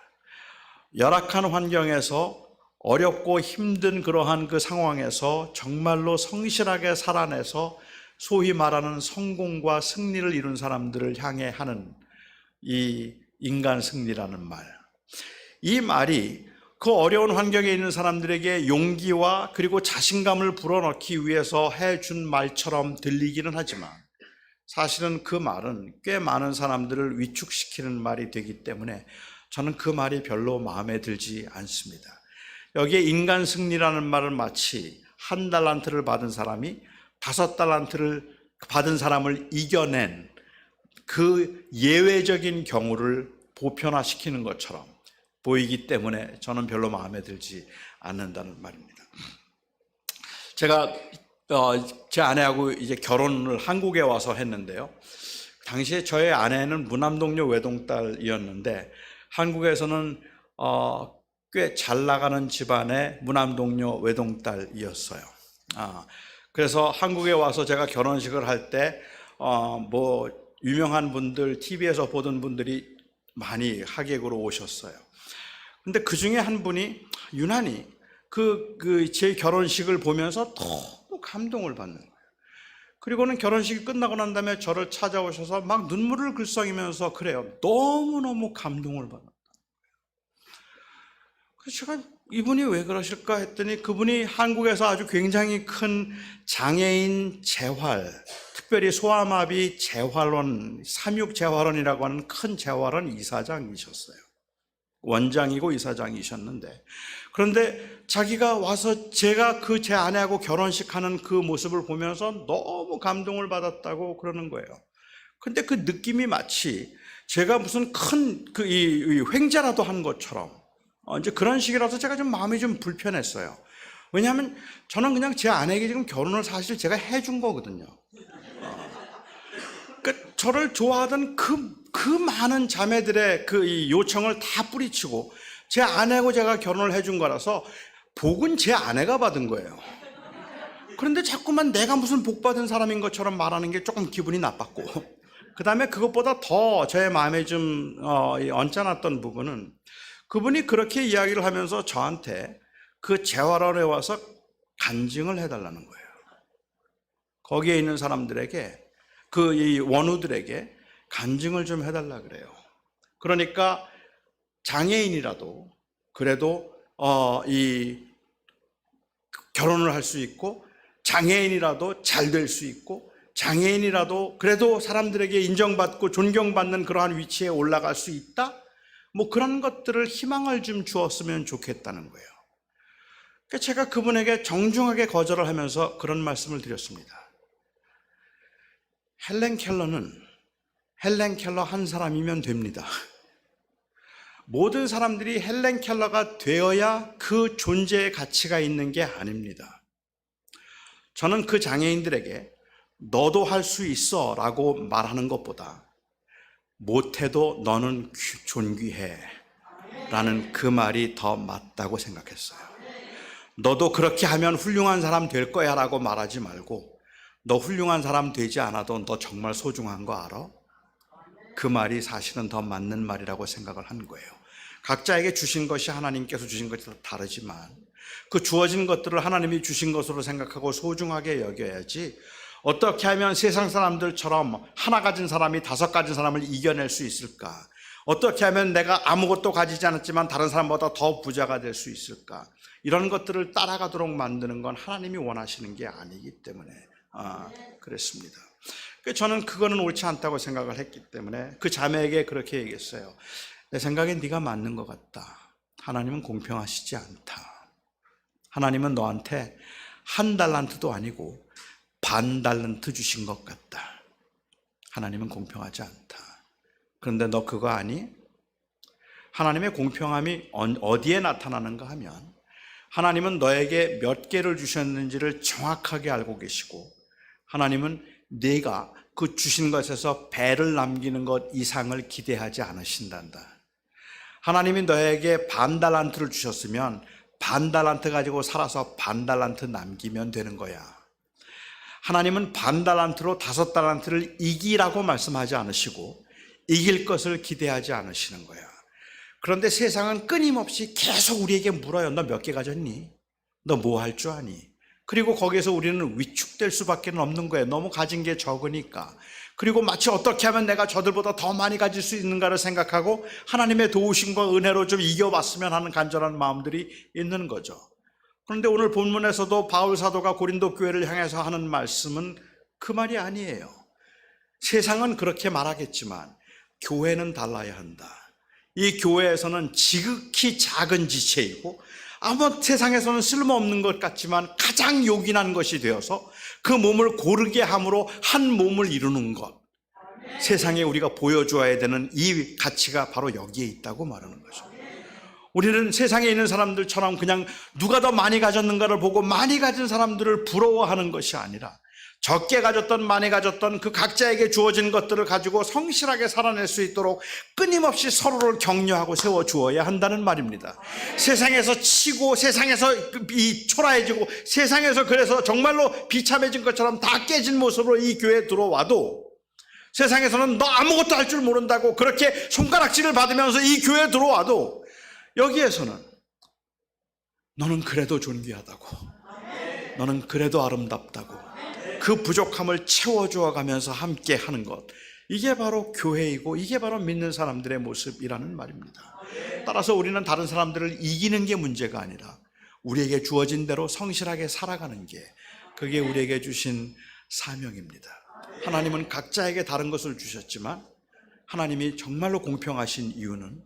[SPEAKER 1] 열악한 환경에서, 어렵고 힘든 그러한 그 상황에서 정말로 성실하게 살아내서 소위 말하는 성공과 승리를 이룬 사람들을 향해 하는 이 인간 승리라는 말, 이 말이 그 어려운 환경에 있는 사람들에게 용기와 그리고 자신감을 불어넣기 위해서 해준 말처럼 들리기는 하지만 사실은 그 말은 꽤 많은 사람들을 위축시키는 말이 되기 때문에 저는 그 말이 별로 마음에 들지 않습니다. 여기에 인간 승리라는 말은 마치 1달란트를 받은 사람이 5달란트를 받은 사람을 이겨낸 그 예외적인 경우를 보편화시키는 것처럼 보이기 때문에 저는 별로 마음에 들지 않는다는 말입니다. 제가 제 아내하고 이제 결혼을 한국에 와서 했는데요. 당시에 저의 아내는 무남동료 외동딸이었는데 한국에서는 꽤 잘 나가는 집안의 무남동료 외동딸이었어요. 그래서 한국에 와서 제가 결혼식을 할 때 유명한 분들, TV에서 보던 분들이 많이 하객으로 오셨어요. 근데 그 중에 한 분이 유난히 제 결혼식을 보면서 너무 감동을 받는 거예요. 그리고는 결혼식이 끝나고 난 다음에 저를 찾아오셔서 막 눈물을 글썽이면서 그래요. 너무너무 감동을 받았다. 그래서 제가 이분이 왜 그러실까 했더니 그분이 한국에서 아주 굉장히 큰 장애인 재활, 특별히 소아마비 재활원, 삼육재활원이라고 하는 큰 재활원 이사장이셨어요. 원장이고 이사장이셨는데, 그런데 자기가 와서 제가 제 아내하고 결혼식 하는 그 모습을 보면서 너무 감동을 받았다고 그러는 거예요. 근데 그 느낌이 마치 제가 무슨 큰 이 횡재라도 한 것처럼 이제 그런 식이라서 제가 좀 마음이 좀 불편했어요. 왜냐하면 저는 그냥 제 아내에게 지금 결혼을 사실 제가 해준 거거든요. 그러니까 저를 좋아하던 그 많은 자매들의 이 요청을 다 뿌리치고 제 아내하고 제가 결혼을 해준 거라서 복은 제 아내가 받은 거예요. 그런데 자꾸만 내가 무슨 복 받은 사람인 것처럼 말하는 게 조금 기분이 나빴고, 그 다음에 그것보다 더 제 마음에 좀 언짢았던 부분은 그분이 그렇게 이야기를 하면서 저한테 그 재활원에 와서 간증을 해달라는 거예요. 거기에 있는 사람들에게, 이 원우들에게 간증을 좀 해달라 그래요. 그러니까 장애인이라도 그래도 이 결혼을 할 수 있고, 장애인이라도 잘 될 수 있고, 장애인이라도 그래도 사람들에게 인정받고 존경받는 그러한 위치에 올라갈 수 있다? 그런 것들을 희망을 좀 주었으면 좋겠다는 거예요. 그러니까 제가 그분에게 정중하게 거절을 하면서 그런 말씀을 드렸습니다. 헬렌 켈러 한 사람이면 됩니다. 모든 사람들이 헬렌 켈러가 되어야 그 존재의 가치가 있는 게 아닙니다. 저는 그 장애인들에게 너도 할 수 있어 라고 말하는 것보다 못해도 너는 존귀해 라는 그 말이 더 맞다고 생각했어요. 너도 그렇게 하면 훌륭한 사람 될 거야 라고 말하지 말고 너 훌륭한 사람 되지 않아도 너 정말 소중한 거 알아? 그 말이 사실은 더 맞는 말이라고 생각을 한 거예요. 각자에게 주신 것이 하나님께서 주신 것이 다르지만 그 주어진 것들을 하나님이 주신 것으로 생각하고 소중하게 여겨야지, 어떻게 하면 세상 사람들처럼 하나 가진 사람이 5 가진 사람을 이겨낼 수 있을까? 어떻게 하면 내가 아무것도 가지지 않았지만 다른 사람보다 더 부자가 될 수 있을까? 이런 것들을 따라가도록 만드는 건 하나님이 원하시는 게 아니기 때문에 그랬습니다. 저는 그거는 옳지 않다고 생각을 했기 때문에 그 자매에게 그렇게 얘기했어요. 내 생각엔 네가 맞는 것 같다. 하나님은 공평하시지 않다. 하나님은 너한테 1달란트도 아니고 반달란트 주신 것 같다. 하나님은 공평하지 않다. 그런데 너 그거 아니? 하나님의 공평함이 어디에 나타나는가 하면 하나님은 너에게 몇 개를 주셨는지를 정확하게 알고 계시고, 하나님은 네가 그 주신 것에서 배를 남기는 것 이상을 기대하지 않으신단다. 하나님이 너에게 반달란트를 주셨으면 반달란트 가지고 살아서 반달란트 남기면 되는 거야. 하나님은 반달란트로 5달란트를 이기라고 말씀하지 않으시고 이길 것을 기대하지 않으시는 거야. 그런데 세상은 끊임없이 계속 우리에게 물어요. 너 몇 개 가졌니? 너 뭐 할 줄 아니? 그리고 거기에서 우리는 위축될 수밖에 없는 거예요. 너무 가진 게 적으니까. 그리고 마치 어떻게 하면 내가 저들보다 더 많이 가질 수 있는가를 생각하고 하나님의 도우심과 은혜로 좀 이겨봤으면 하는 간절한 마음들이 있는 거죠. 그런데 오늘 본문에서도 바울 사도가 고린도 교회를 향해서 하는 말씀은 그 말이 아니에요. 세상은 그렇게 말하겠지만 교회는 달라야 한다. 이 교회에서는 지극히 작은 지체이고 아무 세상에서는 쓸모없는 것 같지만 가장 요긴한 것이 되어서 그 몸을 고르게 함으로 한 몸을 이루는 것, 세상에 우리가 보여줘야 되는 이 가치가 바로 여기에 있다고 말하는 거죠. 우리는 세상에 있는 사람들처럼 그냥 누가 더 많이 가졌는가를 보고 많이 가진 사람들을 부러워하는 것이 아니라 적게 가졌던 많이 가졌던 그 각자에게 주어진 것들을 가지고 성실하게 살아낼 수 있도록 끊임없이 서로를 격려하고 세워주어야 한다는 말입니다. 세상에서 치고 세상에서 이 초라해지고 세상에서 그래서 정말로 비참해진 것처럼 다 깨진 모습으로 이 교회에 들어와도 세상에서는 너 아무것도 할 줄 모른다고 그렇게 손가락질을 받으면서 이 교회에 들어와도 여기에서는 너는 그래도 존귀하다고, 너는 그래도 아름답다고 그 부족함을 채워주어 가면서 함께 하는 것, 이게 바로 교회이고 이게 바로 믿는 사람들의 모습이라는 말입니다. 따라서 우리는 다른 사람들을 이기는 게 문제가 아니라 우리에게 주어진 대로 성실하게 살아가는 게 그게 우리에게 주신 사명입니다. 하나님은 각자에게 다른 것을 주셨지만 하나님이 정말로 공평하신 이유는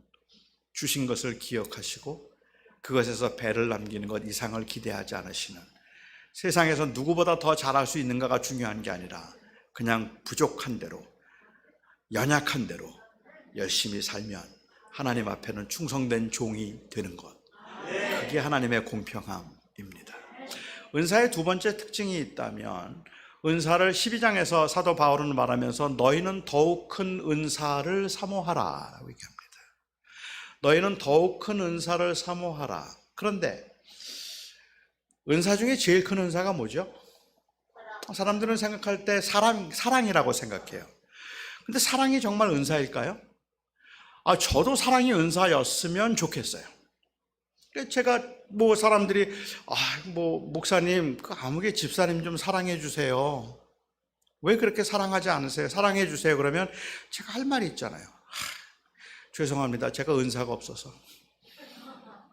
[SPEAKER 1] 주신 것을 기억하시고 그것에서 배를 남기는 것 이상을 기대하지 않으시는, 세상에서 누구보다 더 잘할 수 있는가가 중요한 게 아니라 그냥 부족한 대로, 연약한 대로 열심히 살면 하나님 앞에는 충성된 종이 되는 것, 그게 하나님의 공평함입니다. 은사의 두 번째 특징이 있다면 은사를 12장에서 사도 바울은 말하면서 너희는 더욱 큰 은사를 사모하라 라고 얘기합니다. 너희는 더욱 큰 은사를 사모하라. 그런데 은사 중에 제일 큰 은사가 뭐죠? 사람들은 생각할 때 사랑이라고 생각해요. 근데 사랑이 정말 은사일까요? 저도 사랑이 은사였으면 좋겠어요. 제가 사람들이 목사님, 그 아무개 집사님 좀 사랑해 주세요. 왜 그렇게 사랑하지 않으세요? 사랑해 주세요. 그러면 제가 할 말이 있잖아요. 죄송합니다. 제가 은사가 없어서.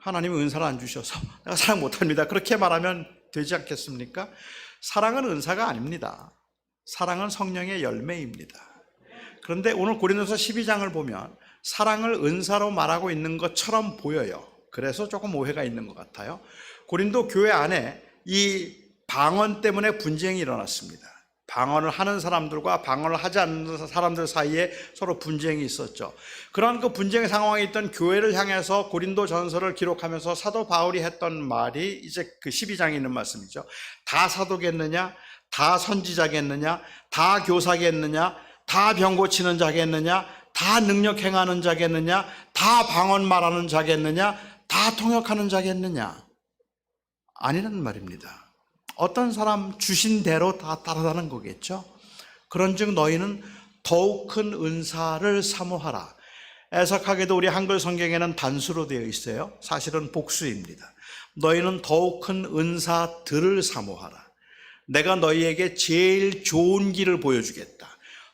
[SPEAKER 1] 하나님은 은사를 안 주셔서 내가 사랑 못합니다. 그렇게 말하면 되지 않겠습니까? 사랑은 은사가 아닙니다. 사랑은 성령의 열매입니다. 그런데 오늘 고린도서 12장을 보면 사랑을 은사로 말하고 있는 것처럼 보여요. 그래서 조금 오해가 있는 것 같아요. 고린도 교회 안에 이 방언 때문에 분쟁이 일어났습니다. 방언을 하는 사람들과 방언을 하지 않는 사람들 사이에 서로 분쟁이 있었죠. 그런 그 분쟁의 상황에 있던 교회를 향해서 고린도 전서를 기록하면서 사도 바울이 했던 말이 이제 그 12장에 있는 말씀이죠. 다 사도겠느냐? 다 선지자겠느냐? 다 교사겠느냐? 다 병 고치는 자겠느냐? 다 능력 행하는 자겠느냐? 다 방언 말하는 자겠느냐? 다 통역하는 자겠느냐? 아니라는 말입니다. 어떤 사람 주신 대로 다 따라가는 거겠죠. 그런즉 너희는 더욱 큰 은사를 사모하라. 애석하게도 우리 한글 성경에는 단수로 되어 있어요. 사실은 복수입니다. 너희는 더욱 큰 은사들을 사모하라. 내가 너희에게 제일 좋은 길을 보여주겠다.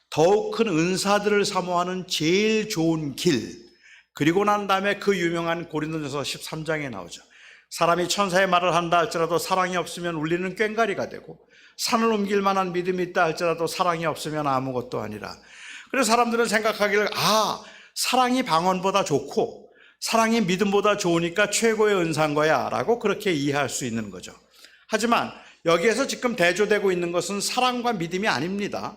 [SPEAKER 1] 더욱 큰 은사들을 사모하는 제일 좋은 길. 그리고 난 다음에 그 유명한 고린도전서 13장에 나오죠. 사람이 천사의 말을 한다 할지라도 사랑이 없으면 울리는 꽹과리가 되고 산을 옮길 만한 믿음이 있다 할지라도 사랑이 없으면 아무것도 아니라. 그래서 사람들은 생각하기를 사랑이 방언보다 좋고 사랑이 믿음보다 좋으니까 최고의 은사인 거야 라고 그렇게 이해할 수 있는 거죠. 하지만 여기에서 지금 대조되고 있는 것은 사랑과 믿음이 아닙니다.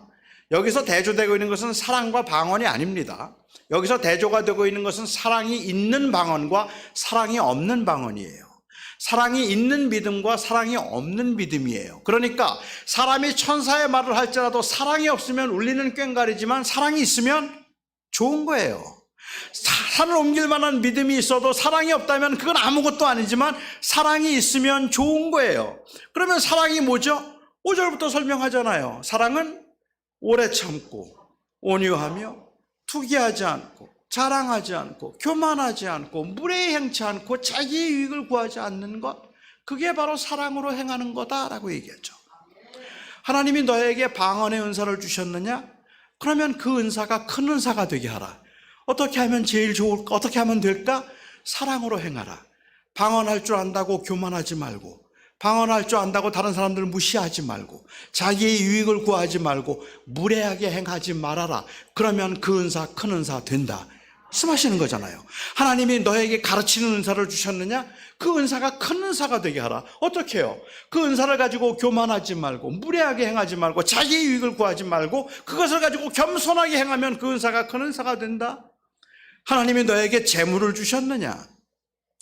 [SPEAKER 1] 여기서 대조되고 있는 것은 사랑과 방언이 아닙니다. 여기서 대조가 되고 있는 것은 사랑이 있는 방언과 사랑이 없는 방언이에요. 사랑이 있는 믿음과 사랑이 없는 믿음이에요. 그러니까 사람이 천사의 말을 할지라도 사랑이 없으면 울리는 꽹과리지만 사랑이 있으면 좋은 거예요. 산을 옮길 만한 믿음이 있어도 사랑이 없다면 그건 아무것도 아니지만 사랑이 있으면 좋은 거예요. 그러면 사랑이 뭐죠? 5절부터 설명하잖아요. 사랑은 오래 참고 온유하며 투기하지 않고 자랑하지 않고 교만하지 않고 무례히 행치 않고 자기의 유익을 구하지 않는 것, 그게 바로 사랑으로 행하는 거다라고 얘기하죠. 하나님이 너에게 방언의 은사를 주셨느냐? 그러면 그 은사가 큰 은사가 되게 하라. 어떻게 하면 제일 좋을까? 어떻게 하면 될까? 사랑으로 행하라. 방언할 줄 안다고 교만하지 말고, 방언할 줄 안다고 다른 사람들 무시하지 말고, 자기의 유익을 구하지 말고 무례하게 행하지 말아라. 그러면 그 은사 큰 은사 된다 말씀하시는 거잖아요. 하나님이 너에게 가르치는 은사를 주셨느냐? 그 은사가 큰 은사가 되게 하라. 어떻게 해요? 그 은사를 가지고 교만하지 말고 무례하게 행하지 말고 자기의 유익을 구하지 말고 그것을 가지고 겸손하게 행하면 그 은사가 큰 은사가 된다. 하나님이 너에게 재물을 주셨느냐?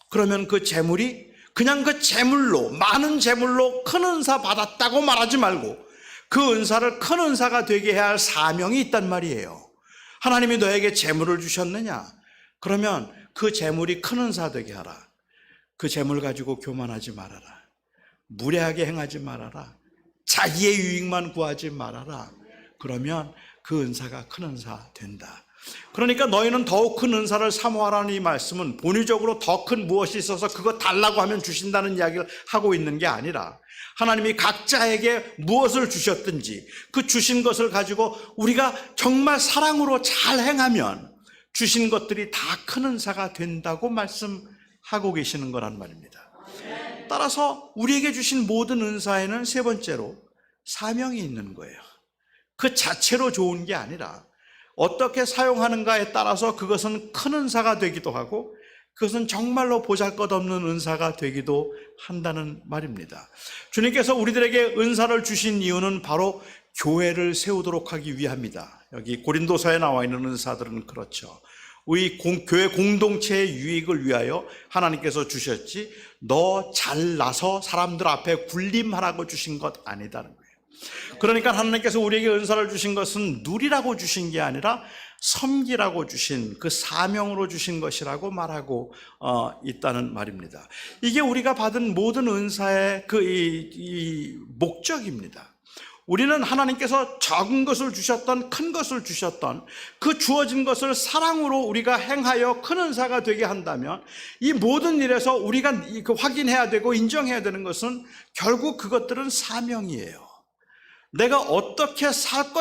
[SPEAKER 1] 그러면 그 재물이 그냥 그 재물로, 많은 재물로 큰 은사 받았다고 말하지 말고 그 은사를 큰 은사가 되게 해야 할 사명이 있단 말이에요. 하나님이 너에게 재물을 주셨느냐? 그러면 그 재물이 큰 은사 되게 하라. 그 재물 가지고 교만하지 말아라. 무례하게 행하지 말아라. 자기의 유익만 구하지 말아라. 그러면 그 은사가 큰 은사 된다. 그러니까 너희는 더욱 큰 은사를 사모하라는 이 말씀은 본의적으로 더 큰 무엇이 있어서 그거 달라고 하면 주신다는 이야기를 하고 있는 게 아니라 하나님이 각자에게 무엇을 주셨든지 그 주신 것을 가지고 우리가 정말 사랑으로 잘 행하면 주신 것들이 다 큰 은사가 된다고 말씀하고 계시는 거란 말입니다. 따라서 우리에게 주신 모든 은사에는 세 번째로 사명이 있는 거예요. 그 자체로 좋은 게 아니라 어떻게 사용하는가에 따라서 그것은 큰 은사가 되기도 하고 그것은 정말로 보잘것없는 은사가 되기도 한다는 말입니다. 주님께서 우리들에게 은사를 주신 이유는 바로 교회를 세우도록 하기 위함이다. 여기 고린도서에 나와 있는 은사들은 그렇죠. 우리 교회 공동체의 유익을 위하여 하나님께서 주셨지 너 잘나서 사람들 앞에 군림하라고 주신 것 아니다는 거예요. 그러니까 하나님께서 우리에게 은사를 주신 것은 누리라고 주신 게 아니라 섬기라고 주신 그 사명으로 주신 것이라고 말하고 있다는 말입니다. 이게 우리가 받은 모든 은사의 이 목적입니다. 우리는 하나님께서 작은 것을 주셨던 큰 것을 주셨던 그 주어진 것을 사랑으로 우리가 행하여 큰 은사가 되게 한다면 이 모든 일에서 우리가 확인해야 되고 인정해야 되는 것은 결국 그것들은 사명이에요. 내가 어떻게 살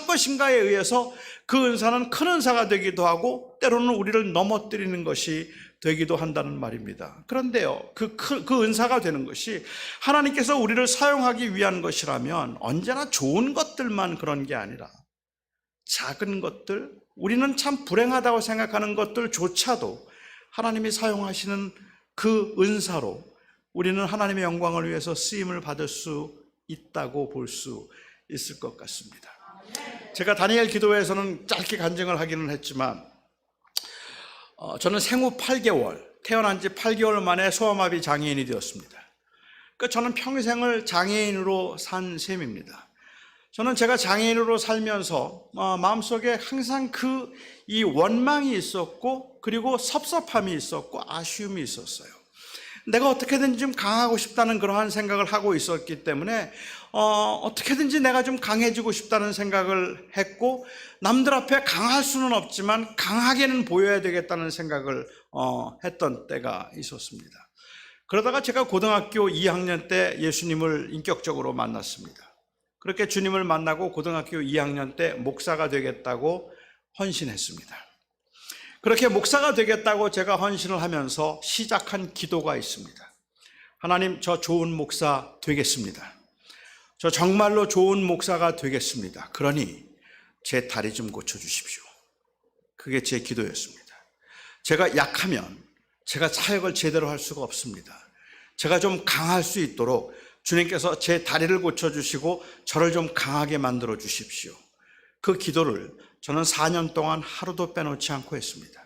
[SPEAKER 1] 것인가에 의해서 그 은사는 큰 은사가 되기도 하고 때로는 우리를 넘어뜨리는 것이 되기도 한다는 말입니다. 그런데요, 그 은사가 되는 것이 하나님께서 우리를 사용하기 위한 것이라면 언제나 좋은 것들만 그런 게 아니라 작은 것들, 우리는 참 불행하다고 생각하는 것들조차도 하나님이 사용하시는 그 은사로 우리는 하나님의 영광을 위해서 쓰임을 받을 수 있다고 볼 수 있을 것 같습니다. 제가 다니엘 기도회에서는 짧게 간증을 하기는 했지만 저는 생후 8개월, 태어난 지 8개월 만에 소아마비 장애인이 되었습니다. 그러니까 저는 평생을 장애인으로 산 셈입니다. 저는 제가 장애인으로 살면서 마음속에 항상 이 원망이 있었고 그리고 섭섭함이 있었고 아쉬움이 있었어요. 내가 어떻게든지 좀 강하고 싶다는 그러한 생각을 하고 있었기 때문에 어떻게든지 내가 좀 강해지고 싶다는 생각을 했고 남들 앞에 강할 수는 없지만 강하게는 보여야 되겠다는 생각을 했던 때가 있었습니다. 그러다가 제가 고등학교 2학년 때 예수님을 인격적으로 만났습니다. 그렇게 주님을 만나고 고등학교 2학년 때 목사가 되겠다고 헌신했습니다. 그렇게 목사가 되겠다고 제가 헌신을 하면서 시작한 기도가 있습니다. 하나님, 저 좋은 목사 되겠습니다. 저 정말로 좋은 목사가 되겠습니다. 그러니 제 다리 좀 고쳐주십시오. 그게 제 기도였습니다. 제가 약하면 제가 사역을 제대로 할 수가 없습니다. 제가 좀 강할 수 있도록 주님께서 제 다리를 고쳐주시고 저를 좀 강하게 만들어 주십시오. 그 기도를 저는 4년 동안 하루도 빼놓지 않고 했습니다.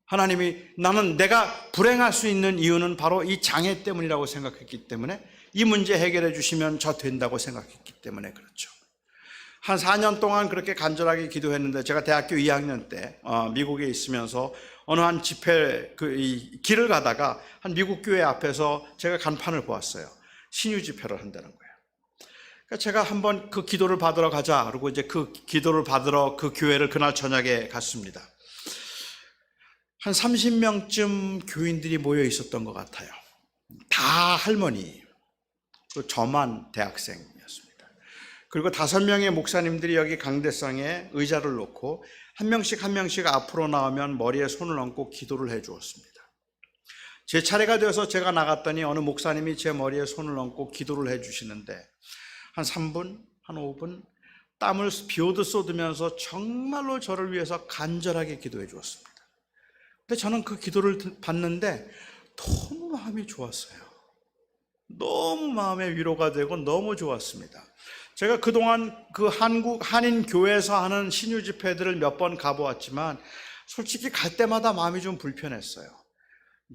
[SPEAKER 1] 하나님이 나는 내가 불행할 수 있는 이유는 바로 이 장애 때문이라고 생각했기 때문에 이 문제 해결해 주시면 저 된다고 생각했기 때문에 그렇죠. 한 4년 동안 그렇게 간절하게 기도했는데 제가 대학교 2학년 때 미국에 있으면서 어느 한 집회 이 길을 가다가 한 미국 교회 앞에서 제가 간판을 보았어요. 신유 집회를 한다는 거예요. 그러니까 제가 한번 그 기도를 받으러 가자 그러고 이제 그 기도를 받으러 그 교회를 그날 저녁에 갔습니다. 한 30명쯤 교인들이 모여 있었던 것 같아요. 다 할머니, 저만 대학생이었습니다. 그리고 5명의 목사님들이 여기 강대상에 의자를 놓고 한 명씩 앞으로 나오면 머리에 손을 얹고 기도를 해 주었습니다. 제 차례가 되어서 제가 나갔더니 어느 목사님이 제 머리에 손을 얹고 기도를 해 주시는데 한 3분, 한 5분 땀을 비오듯 쏟으면서 정말로 저를 위해서 간절하게 기도해 주었습니다. 근데 저는 그 기도를 받는데 너무 마음이 좋았어요. 너무 마음의 위로가 되고 너무 좋았습니다. 제가 그동안 그 한인 교회에서 하는 신유 집회들을 몇 번 가보았지만 솔직히 갈 때마다 마음이 좀 불편했어요.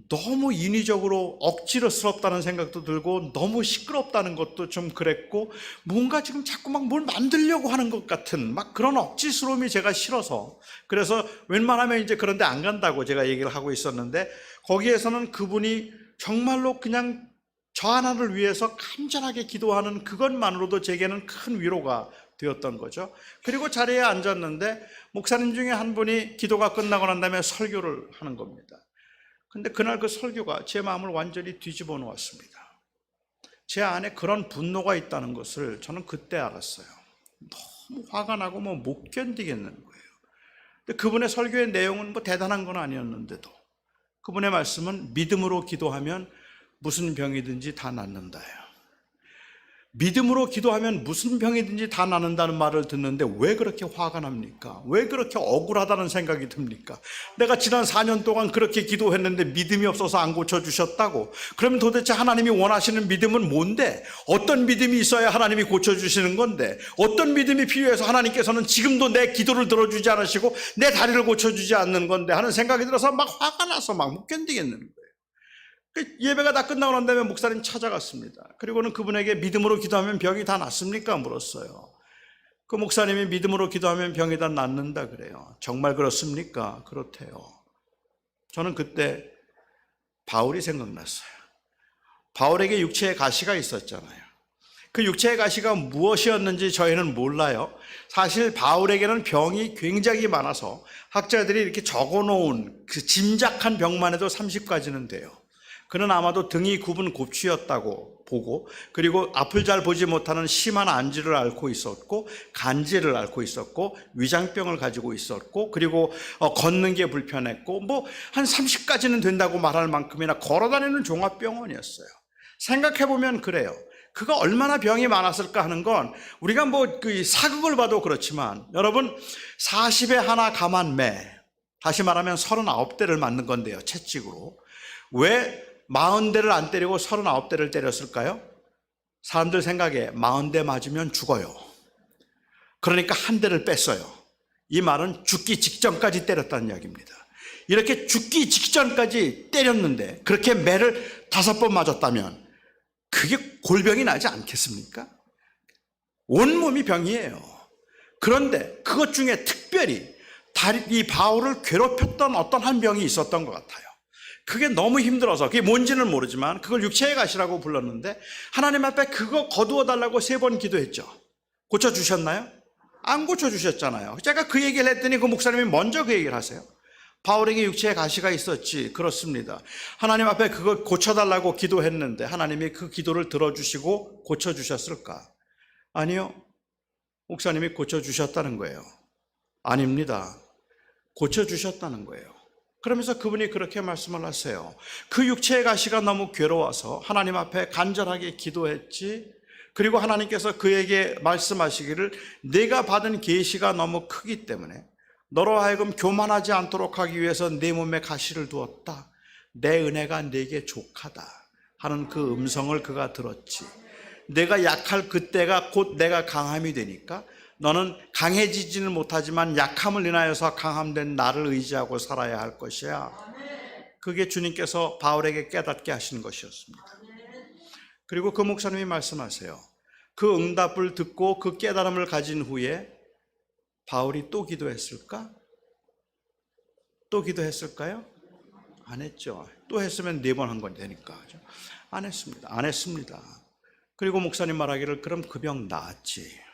[SPEAKER 1] 너무 인위적으로 억지로스럽다는 생각도 들고 너무 시끄럽다는 것도 좀 그랬고 뭔가 지금 자꾸 막 뭘 만들려고 하는 것 같은 막 그런 억지스러움이 제가 싫어서 그래서 웬만하면 이제 그런 데 안 간다고 제가 얘기를 하고 있었는데 거기에서는 그분이 정말로 그냥 저 하나를 위해서 간절하게 기도하는 그것만으로도 제게는 큰 위로가 되었던 거죠. 그리고 자리에 앉았는데 목사님 중에 한 분이 기도가 끝나고 난 다음에 설교를 하는 겁니다. 근데 그날 그 설교가 제 마음을 완전히 뒤집어 놓았습니다. 제 안에 그런 분노가 있다는 것을 저는 그때 알았어요. 너무 화가 나고 못 견디겠는 거예요. 근데 그분의 설교의 내용은 대단한 건 아니었는데도 그분의 말씀은 믿음으로 기도하면 무슨 병이든지 다 낫는다예요. 믿음으로 기도하면 무슨 병이든지 다 낫는다는 말을 듣는데 왜 그렇게 화가 납니까? 왜 그렇게 억울하다는 생각이 듭니까? 내가 지난 4년 동안 그렇게 기도했는데 믿음이 없어서 안 고쳐주셨다고? 그러면 도대체 하나님이 원하시는 믿음은 뭔데? 어떤 믿음이 있어야 하나님이 고쳐주시는 건데? 어떤 믿음이 필요해서 하나님께서는 지금도 내 기도를 들어주지 않으시고 내 다리를 고쳐주지 않는 건데? 하는 생각이 들어서 막 화가 나서 막 못 견디겠는 거예요. 예배가 다 끝나고 난 다음에 목사님 찾아갔습니다. 그리고는 그분에게 믿음으로 기도하면 병이 다 낫습니까? 물었어요. 그 목사님이 믿음으로 기도하면 병이 다 낫는다 그래요. 정말 그렇습니까? 그렇대요. 저는 그때 바울이 생각났어요. 바울에게 육체의 가시가 있었잖아요. 그 육체의 가시가 무엇이었는지 저희는 몰라요. 사실 바울에게는 병이 굉장히 많아서 학자들이 이렇게 적어놓은 그 짐작한 병만 해도 30가지는 돼요. 그는 아마도 등이 굽은 곱추였다고 보고 그리고 앞을 잘 보지 못하는 심한 안지를 앓고 있었고 간질을 앓고 있었고 위장병을 가지고 있었고 그리고 걷는 게 불편했고 한 30가지는 된다고 말할 만큼이나 걸어다니는 종합병원이었어요. 생각해보면 그래요. 그가 얼마나 병이 많았을까 하는 건 우리가 그 사극을 봐도 그렇지만 여러분 40에 하나 감한 매 다시 말하면 39대를 맞는 건데요. 채찍으로. 왜 40대를 안 때리고 39대를 때렸을까요? 사람들 생각에 40대 맞으면 죽어요. 그러니까 한 대를 뺐어요. 이 말은 죽기 직전까지 때렸다는 이야기입니다. 이렇게 죽기 직전까지 때렸는데 그렇게 매를 5번 맞았다면 그게 골병이 나지 않겠습니까? 온몸이 병이에요. 그런데 그것 중에 특별히 이 바울을 괴롭혔던 어떤 한 병이 있었던 것 같아요. 그게 너무 힘들어서 그게 뭔지는 모르지만 그걸 육체의 가시라고 불렀는데 하나님 앞에 그거 거두어 달라고 3번 기도했죠. 고쳐주셨나요? 안 고쳐주셨잖아요. 제가 그 얘기를 했더니 그 목사님이 먼저 그 얘기를 하세요. 바울에게 육체의 가시가 있었지. 그렇습니다. 하나님 앞에 그거 고쳐달라고 기도했는데 하나님이 그 기도를 들어주시고 고쳐주셨을까? 아니요. 목사님이 고쳐주셨다는 거예요. 아닙니다. 고쳐주셨다는 거예요. 그러면서 그분이 그렇게 말씀을 하세요. 그 육체의 가시가 너무 괴로워서 하나님 앞에 간절하게 기도했지. 그리고 하나님께서 그에게 말씀하시기를 내가 받은 계시가 너무 크기 때문에 너로 하여금 교만하지 않도록 하기 위해서 내 몸에 가시를 두었다. 내 은혜가 내게 족하다 하는 그 음성을 그가 들었지. 내가 약할 그때가 곧 내가 강함이 되니까 너는 강해지지는 못하지만 약함을 인하여서 강함된 나를 의지하고 살아야 할 것이야. 그게 주님께서 바울에게 깨닫게 하신 것이었습니다. 그리고 그 목사님이 말씀하세요. 그 응답을 듣고 그 깨달음을 가진 후에 바울이 또 기도했을까? 또 기도했을까요? 안 했죠. 또 했으면 4번 한 건 되니까. 안 했습니다. 안 했습니다. 그리고 목사님 말하기를 그럼 그 병 나았지.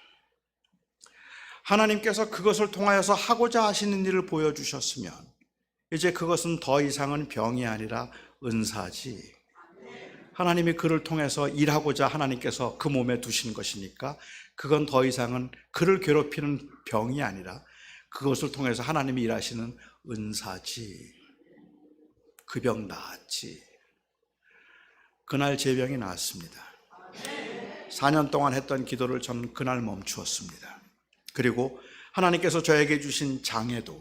[SPEAKER 1] 하나님께서 그것을 통하여서 하고자 하시는 일을 보여주셨으면 이제 그것은 더 이상은 병이 아니라 은사지. 하나님이 그를 통해서 일하고자 하나님께서 그 몸에 두신 것이니까 그건 더 이상은 그를 괴롭히는 병이 아니라 그것을 통해서 하나님이 일하시는 은사지. 그 병 나았지. 그날 제 병이 나았습니다. 4년 동안 했던 기도를 저는 그날 멈추었습니다. 그리고 하나님께서 저에게 주신 장애도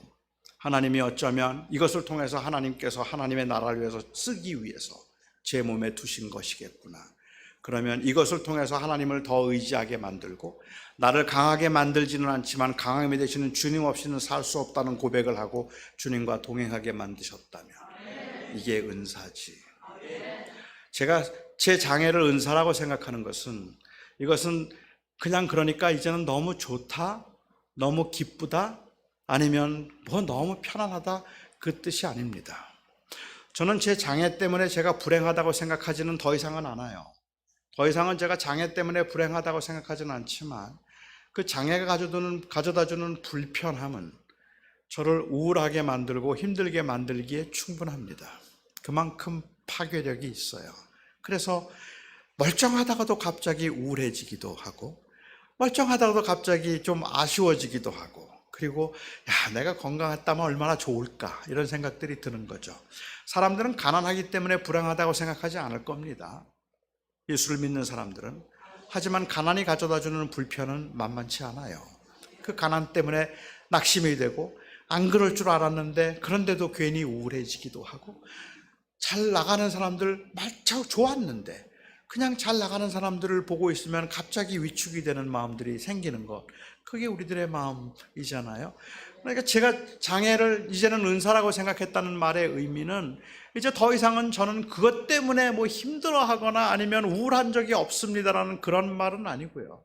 [SPEAKER 1] 하나님이 어쩌면 이것을 통해서 하나님께서 하나님의 나라를 위해서 쓰기 위해서 제 몸에 두신 것이겠구나. 그러면 이것을 통해서 하나님을 더 의지하게 만들고 나를 강하게 만들지는 않지만 강함이 되시는 주님 없이는 살 수 없다는 고백을 하고 주님과 동행하게 만드셨다면 이게 은사지. 제가 제 장애를 은사라고 생각하는 것은 이것은 그냥 그러니까 이제는 너무 좋다, 너무 기쁘다, 아니면 뭐 너무 편안하다 그 뜻이 아닙니다. 저는 제 장애 때문에 제가 불행하다고 생각하지는 더 이상은 않아요. 더 이상은 제가 장애 때문에 불행하다고 생각하지는 않지만 그 장애가 가져다주는 불편함은 저를 우울하게 만들고 힘들게 만들기에 충분합니다. 그만큼 파괴력이 있어요. 그래서 멀쩡하다가도 갑자기 우울해지기도 하고 멀쩡하다가도 갑자기 좀 아쉬워지기도 하고 그리고 내가 건강했다면 얼마나 좋을까 이런 생각들이 드는 거죠. 사람들은 가난하기 때문에 불행하다고 생각하지 않을 겁니다. 예수를 믿는 사람들은. 하지만 가난이 가져다주는 불편은 만만치 않아요. 그 가난 때문에 낙심이 되고 안 그럴 줄 알았는데 그런데도 괜히 우울해지기도 하고 잘 나가는 사람들 말차 좋았는데 그냥 잘 나가는 사람들을 보고 있으면 갑자기 위축이 되는 마음들이 생기는 것, 그게 우리들의 마음이잖아요. 그러니까 제가 장애를 이제는 은사라고 생각했다는 말의 의미는 이제 더 이상은 저는 그것 때문에 뭐 힘들어하거나 아니면 우울한 적이 없습니다라는 그런 말은 아니고요.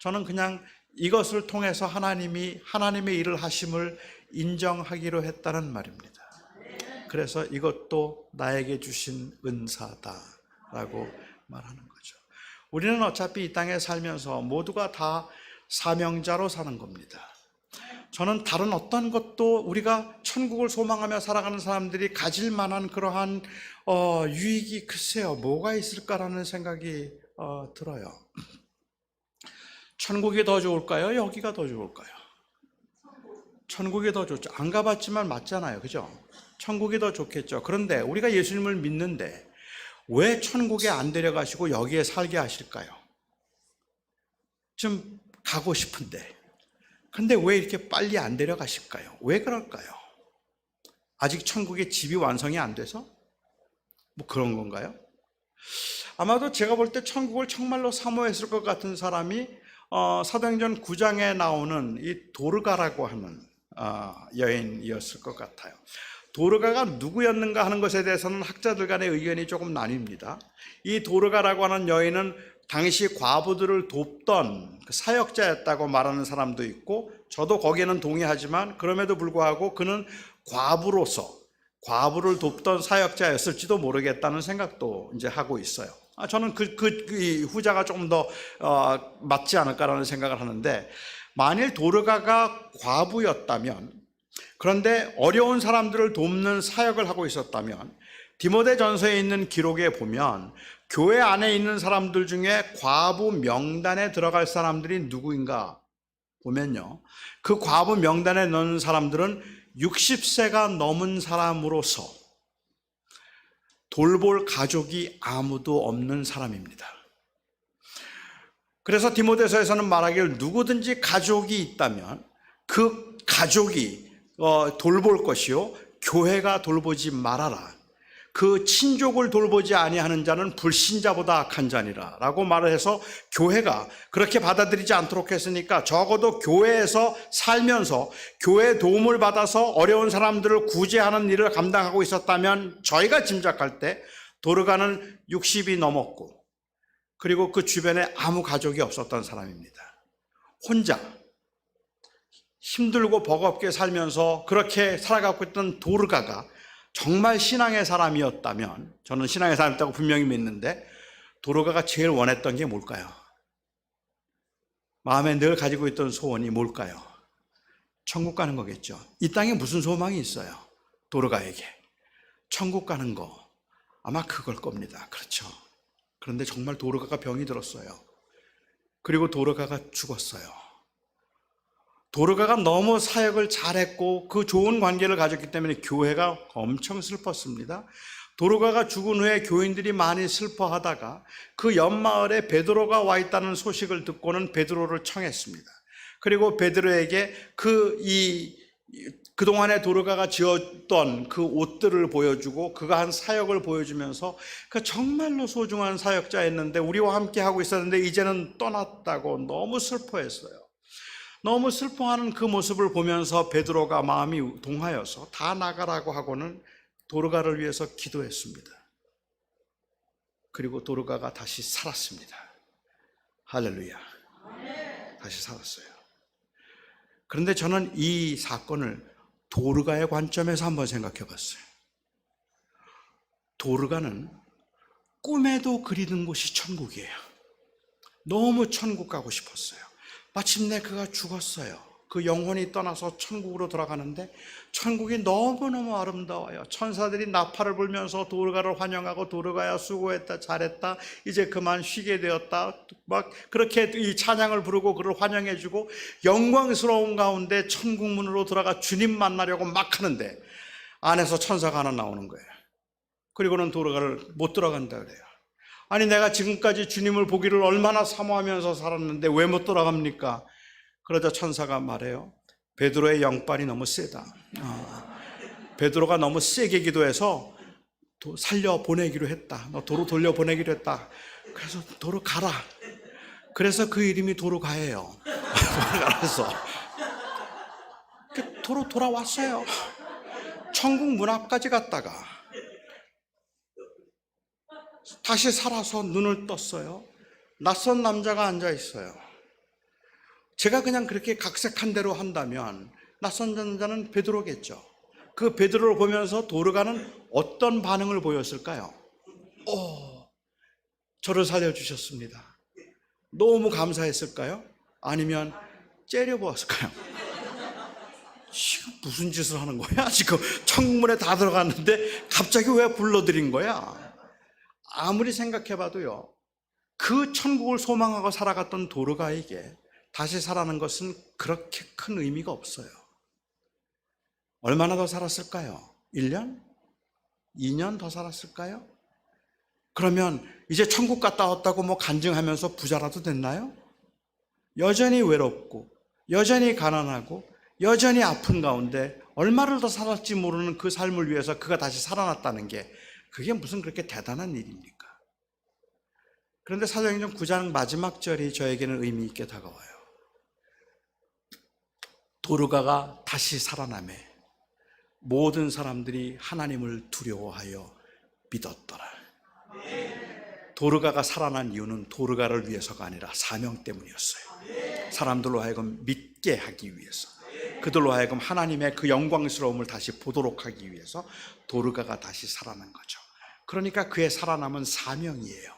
[SPEAKER 1] 저는 그냥 이것을 통해서 하나님이 하나님의 일을 하심을 인정하기로 했다는 말입니다. 그래서 이것도 나에게 주신 은사다라고 말하는 거죠. 우리는 어차피 이 땅에 살면서 모두가 다 사명자로 사는 겁니다. 저는 다른 어떤 것도 우리가 천국을 소망하며 살아가는 사람들이 가질 만한 그러한 유익이 글쎄요 뭐가 있을까라는 생각이 들어요. 천국이 더 좋을까요? 여기가 더 좋을까요? 천국이 더 좋죠. 안 가봤지만 맞잖아요. 그죠? 천국이 더 좋겠죠. 그런데 우리가 예수님을 믿는데 왜 천국에 안 데려가시고 여기에 살게 하실까요? 좀 가고 싶은데. 근데 왜 이렇게 빨리 안 데려가실까요? 왜 그럴까요? 아직 천국에 집이 완성이 안 돼서? 뭐 그런 건가요? 아마도 제가 볼 때 천국을 정말로 사모했을 것 같은 사람이 사도행전 9장에 나오는 이 도르가라고 하는 여인이었을 것 같아요. 도르가가 누구였는가 하는 것에 대해서는 학자들 간의 의견이 조금 나뉩니다. 이 도르가라고 하는 여인은 당시 과부들을 돕던 사역자였다고 말하는 사람도 있고 저도 거기에는 동의하지만 그럼에도 불구하고 그는 과부로서 과부를 돕던 사역자였을지도 모르겠다는 생각도 이제 하고 있어요. 저는 이 후자가 조금 더 맞지 않을까라는 생각을 하는데 만일 도르가가 과부였다면 그런데 어려운 사람들을 돕는 사역을 하고 있었다면 디모데전서에 있는 기록에 보면 교회 안에 있는 사람들 중에 과부 명단에 들어갈 사람들이 누구인가 보면요. 그 과부 명단에 넣는 사람들은 60세가 넘은 사람으로서 돌볼 가족이 아무도 없는 사람입니다. 그래서 디모데서에서는 말하기를 누구든지 가족이 있다면 그 가족이 돌볼 것이요 교회가 돌보지 말아라. 그 친족을 돌보지 아니하는 자는 불신자보다 악한 자니라 라고 말을 해서 교회가 그렇게 받아들이지 않도록 했으니까 적어도 교회에서 살면서 교회의 도움을 받아서 어려운 사람들을 구제하는 일을 감당하고 있었다면 저희가 짐작할 때 도르가는 60이 넘었고 그리고 그 주변에 아무 가족이 없었던 사람입니다. 혼자 힘들고 버겁게 살면서 그렇게 살아가고 있던 도르가가 정말 신앙의 사람이었다면 저는 신앙의 사람이었다고 분명히 믿는데 도르가가 제일 원했던 게 뭘까요? 마음에 늘 가지고 있던 소원이 뭘까요? 천국 가는 거겠죠. 이 땅에 무슨 소망이 있어요? 도르가에게 천국 가는 거 아마 그걸 겁니다. 그렇죠. 그런데 정말 도르가가 병이 들었어요. 그리고 도르가가 죽었어요. 도르가가 너무 사역을 잘했고 그 좋은 관계를 가졌기 때문에 교회가 엄청 슬펐습니다. 도르가가 죽은 후에 교인들이 많이 슬퍼하다가 그 옆마을에 베드로가 와 있다는 소식을 듣고는 베드로를 청했습니다. 그리고 베드로에게 그동안에 도르가가 지었던 그 옷들을 보여주고 그가 한 사역을 보여주면서 그 정말로 소중한 사역자였는데 우리와 함께 하고 있었는데 이제는 떠났다고 너무 슬퍼했어요. 너무 슬퍼하는 그 모습을 보면서 베드로가 마음이 동하여서 다 나가라고 하고는 도르가를 위해서 기도했습니다. 그리고 도르가가 다시 살았습니다. 할렐루야. 다시 살았어요. 그런데 저는 이 사건을 도르가의 관점에서 한번 생각해 봤어요. 도르가는 꿈에도 그리는 곳이 천국이에요. 너무 천국 가고 싶었어요. 마침내 그가 죽었어요. 그 영혼이 떠나서 천국으로 돌아가는데 천국이 너무너무 아름다워요. 천사들이 나팔을 불면서 도르가를 환영하고 도르가야 수고했다, 잘했다, 이제 그만 쉬게 되었다, 막 그렇게 이 찬양을 부르고 그를 환영해주고 영광스러운 가운데 천국 문으로 들어가 주님 만나려고 막 하는데 안에서 천사가 하나 나오는 거예요. 그리고는 도르가를 못 들어간다 그래요. 아니 내가 지금까지 주님을 보기를 얼마나 사모하면서 살았는데 왜 못 돌아갑니까? 그러자 천사가 말해요. 베드로의 영빨이 너무 세다. 베드로가 너무 세게 기도해서 살려 보내기로 했다. 너 도로 돌려 보내기로 했다. 그래서 도로 가라. 그래서 그 이름이 도로가예요. 그래서 도로 돌아왔어요. 천국 문 앞까지 갔다가 다시 살아서 눈을 떴어요. 낯선 남자가 앉아 있어요. 제가 그냥 그렇게 각색한 대로 한다면 낯선 남자는 베드로겠죠. 그 베드로를 보면서 도르가는 어떤 반응을 보였을까요? 저를 살려주셨습니다. 너무 감사했을까요? 아니면 째려보았을까요? 지금 무슨 짓을 하는 거야? 지금 천국문에 다 들어갔는데 갑자기 왜 불러들인 거야? 아무리 생각해봐도요, 그 천국을 소망하고 살아갔던 도르가에게 다시 살아난 것은 그렇게 큰 의미가 없어요. 얼마나 더 살았을까요? 1년? 2년 더 살았을까요? 그러면 이제 천국 갔다 왔다고 뭐 간증하면서 부자라도 됐나요? 여전히 외롭고 여전히 가난하고 여전히 아픈 가운데 얼마를 더 살았지 모르는 그 삶을 위해서 그가 다시 살아났다는 게 그게 무슨 그렇게 대단한 일입니까? 그런데 사도행전 9장 마지막 절이 저에게는 의미 있게 다가와요. 도르가가 다시 살아남에 모든 사람들이 하나님을 두려워하여 믿었더라. 도르가가 살아난 이유는 도르가를 위해서가 아니라 사명 때문이었어요. 사람들로 하여금 믿게 하기 위해서, 그들로 하여금 하나님의 그 영광스러움을 다시 보도록 하기 위해서 도르가가 다시 살아난 거죠. 그러니까 그의 살아남은 사명이에요.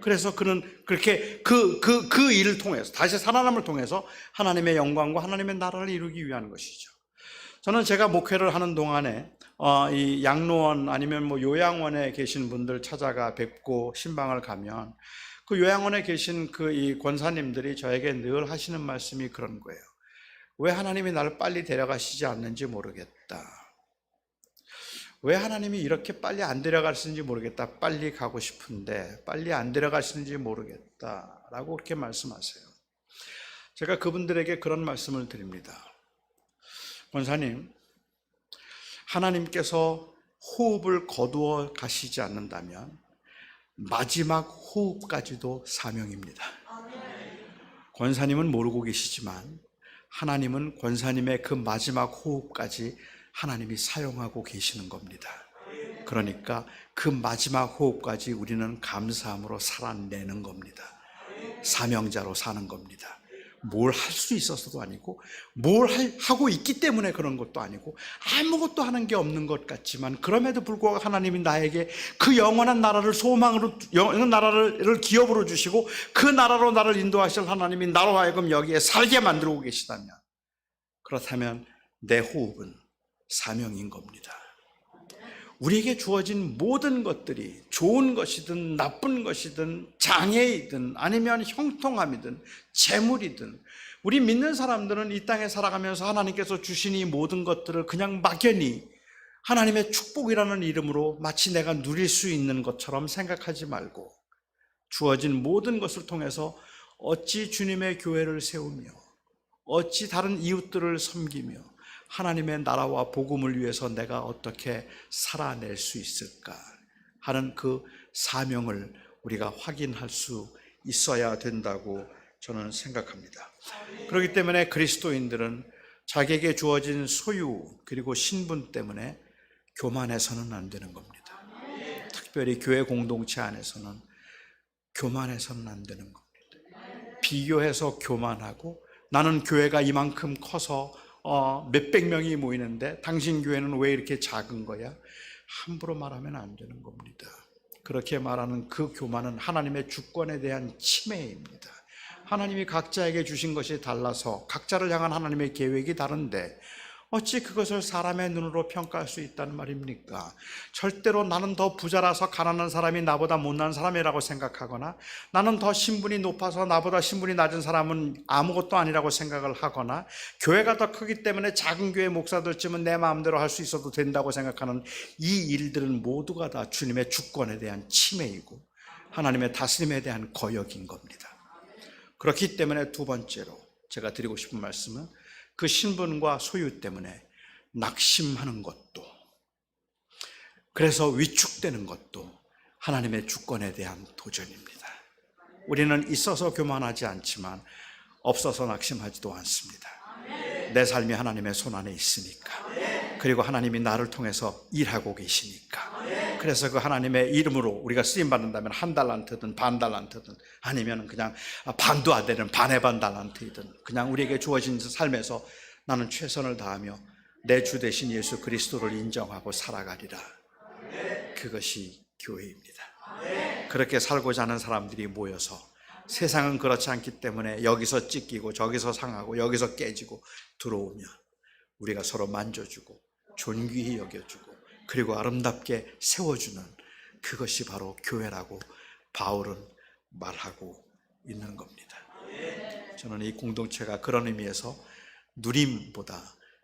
[SPEAKER 1] 그래서 그는 그렇게 그 일을 통해서, 다시 살아남을 통해서 하나님의 영광과 하나님의 나라를 이루기 위한 것이죠. 저는 제가 목회를 하는 동안에 이 양로원 아니면 뭐 요양원에 계신 분들 찾아가 뵙고 신방을 가면 그 요양원에 계신 그 이 권사님들이 저에게 늘 하시는 말씀이 그런 거예요. 왜 하나님이 나를 빨리 데려가시지 않는지 모르겠다. 왜 하나님이 이렇게 빨리 안 데려가시는지 모르겠다. 빨리 가고 싶은데 빨리 안 데려가시는지 모르겠다 라고 그렇게 말씀하세요. 제가 그분들에게 그런 말씀을 드립니다. 권사님, 하나님께서 호흡을 거두어 가시지 않는다면 마지막 호흡까지도 사명입니다. 권사님은 모르고 계시지만 하나님은 권사님의 그 마지막 호흡까지 하나님이 사용하고 계시는 겁니다. 그러니까 그 마지막 호흡까지 우리는 감사함으로 살아내는 겁니다. 사명자로 사는 겁니다. 뭘 할 수 있어서도 아니고 뭘 하고 있기 때문에 그런 것도 아니고 아무것도 하는 게 없는 것 같지만 그럼에도 불구하고 하나님이 나에게 그 영원한 나라를 소망으로, 영원한 나라를 기업으로 주시고 그 나라로 나를 인도하실 하나님이 나로 하여금 여기에 살게 만들고 계시다면, 그렇다면 내 호흡은 사명인 겁니다. 우리에게 주어진 모든 것들이 좋은 것이든 나쁜 것이든 장애이든 아니면 형통함이든 재물이든, 우리 믿는 사람들은 이 땅에 살아가면서 하나님께서 주신 이 모든 것들을 그냥 막연히 하나님의 축복이라는 이름으로 마치 내가 누릴 수 있는 것처럼 생각하지 말고, 주어진 모든 것을 통해서 어찌 주님의 교회를 세우며 어찌 다른 이웃들을 섬기며 하나님의 나라와 복음을 위해서 내가 어떻게 살아낼 수 있을까 하는 그 사명을 우리가 확인할 수 있어야 된다고 저는 생각합니다. 그렇기 때문에 그리스도인들은 자기에게 주어진 소유 그리고 신분 때문에 교만해서는 안 되는 겁니다. 특별히 교회 공동체 안에서는 교만해서는 안 되는 겁니다. 비교해서 교만하고, 나는 교회가 이만큼 커서 몇백 명이 모이는데 당신 교회는 왜 이렇게 작은 거야? 함부로 말하면 안 되는 겁니다. 그렇게 말하는 그 교만은 하나님의 주권에 대한 침해입니다. 하나님이 각자에게 주신 것이 달라서 각자를 향한 하나님의 계획이 다른데 어찌 그것을 사람의 눈으로 평가할 수 있다는 말입니까? 절대로 나는 더 부자라서 가난한 사람이 나보다 못난 사람이라고 생각하거나, 나는 더 신분이 높아서 나보다 신분이 낮은 사람은 아무것도 아니라고 생각을 하거나, 교회가 더 크기 때문에 작은 교회 목사들쯤은 내 마음대로 할 수 있어도 된다고 생각하는 이 일들은 모두가 다 주님의 주권에 대한 침해이고 하나님의 다스림에 대한 거역인 겁니다. 그렇기 때문에 두 번째로 제가 드리고 싶은 말씀은, 그 신분과 소유 때문에 낙심하는 것도, 그래서 위축되는 것도 하나님의 주권에 대한 도전입니다. 우리는 있어서 교만하지 않지만 없어서 낙심하지도 않습니다. 내 삶이 하나님의 손 안에 있으니까, 그리고 하나님이 나를 통해서 일하고 계시니까, 그래서 그 하나님의 이름으로 우리가 쓰임받는다면 한 달란트든 반 달란트든 아니면 그냥 반도 안 되는 반의 반 달란트이든, 그냥 우리에게 주어진 삶에서 나는 최선을 다하며 내 주 되신 예수 그리스도를 인정하고 살아가리라. 그것이 교회입니다. 그렇게 살고자 하는 사람들이 모여서, 세상은 그렇지 않기 때문에 여기서 찢기고 저기서 상하고 여기서 깨지고 들어오면 우리가 서로 만져주고 존귀히 여겨주고 그리고 아름답게 세워주는, 그것이 바로 교회라고 바울은 말하고 있는 겁니다. 저는 이 공동체가 그런 의미에서 누림보다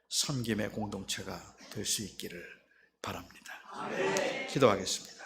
[SPEAKER 1] 섬김의 공동체가 될 수 있기를 바랍니다. 기도하겠습니다.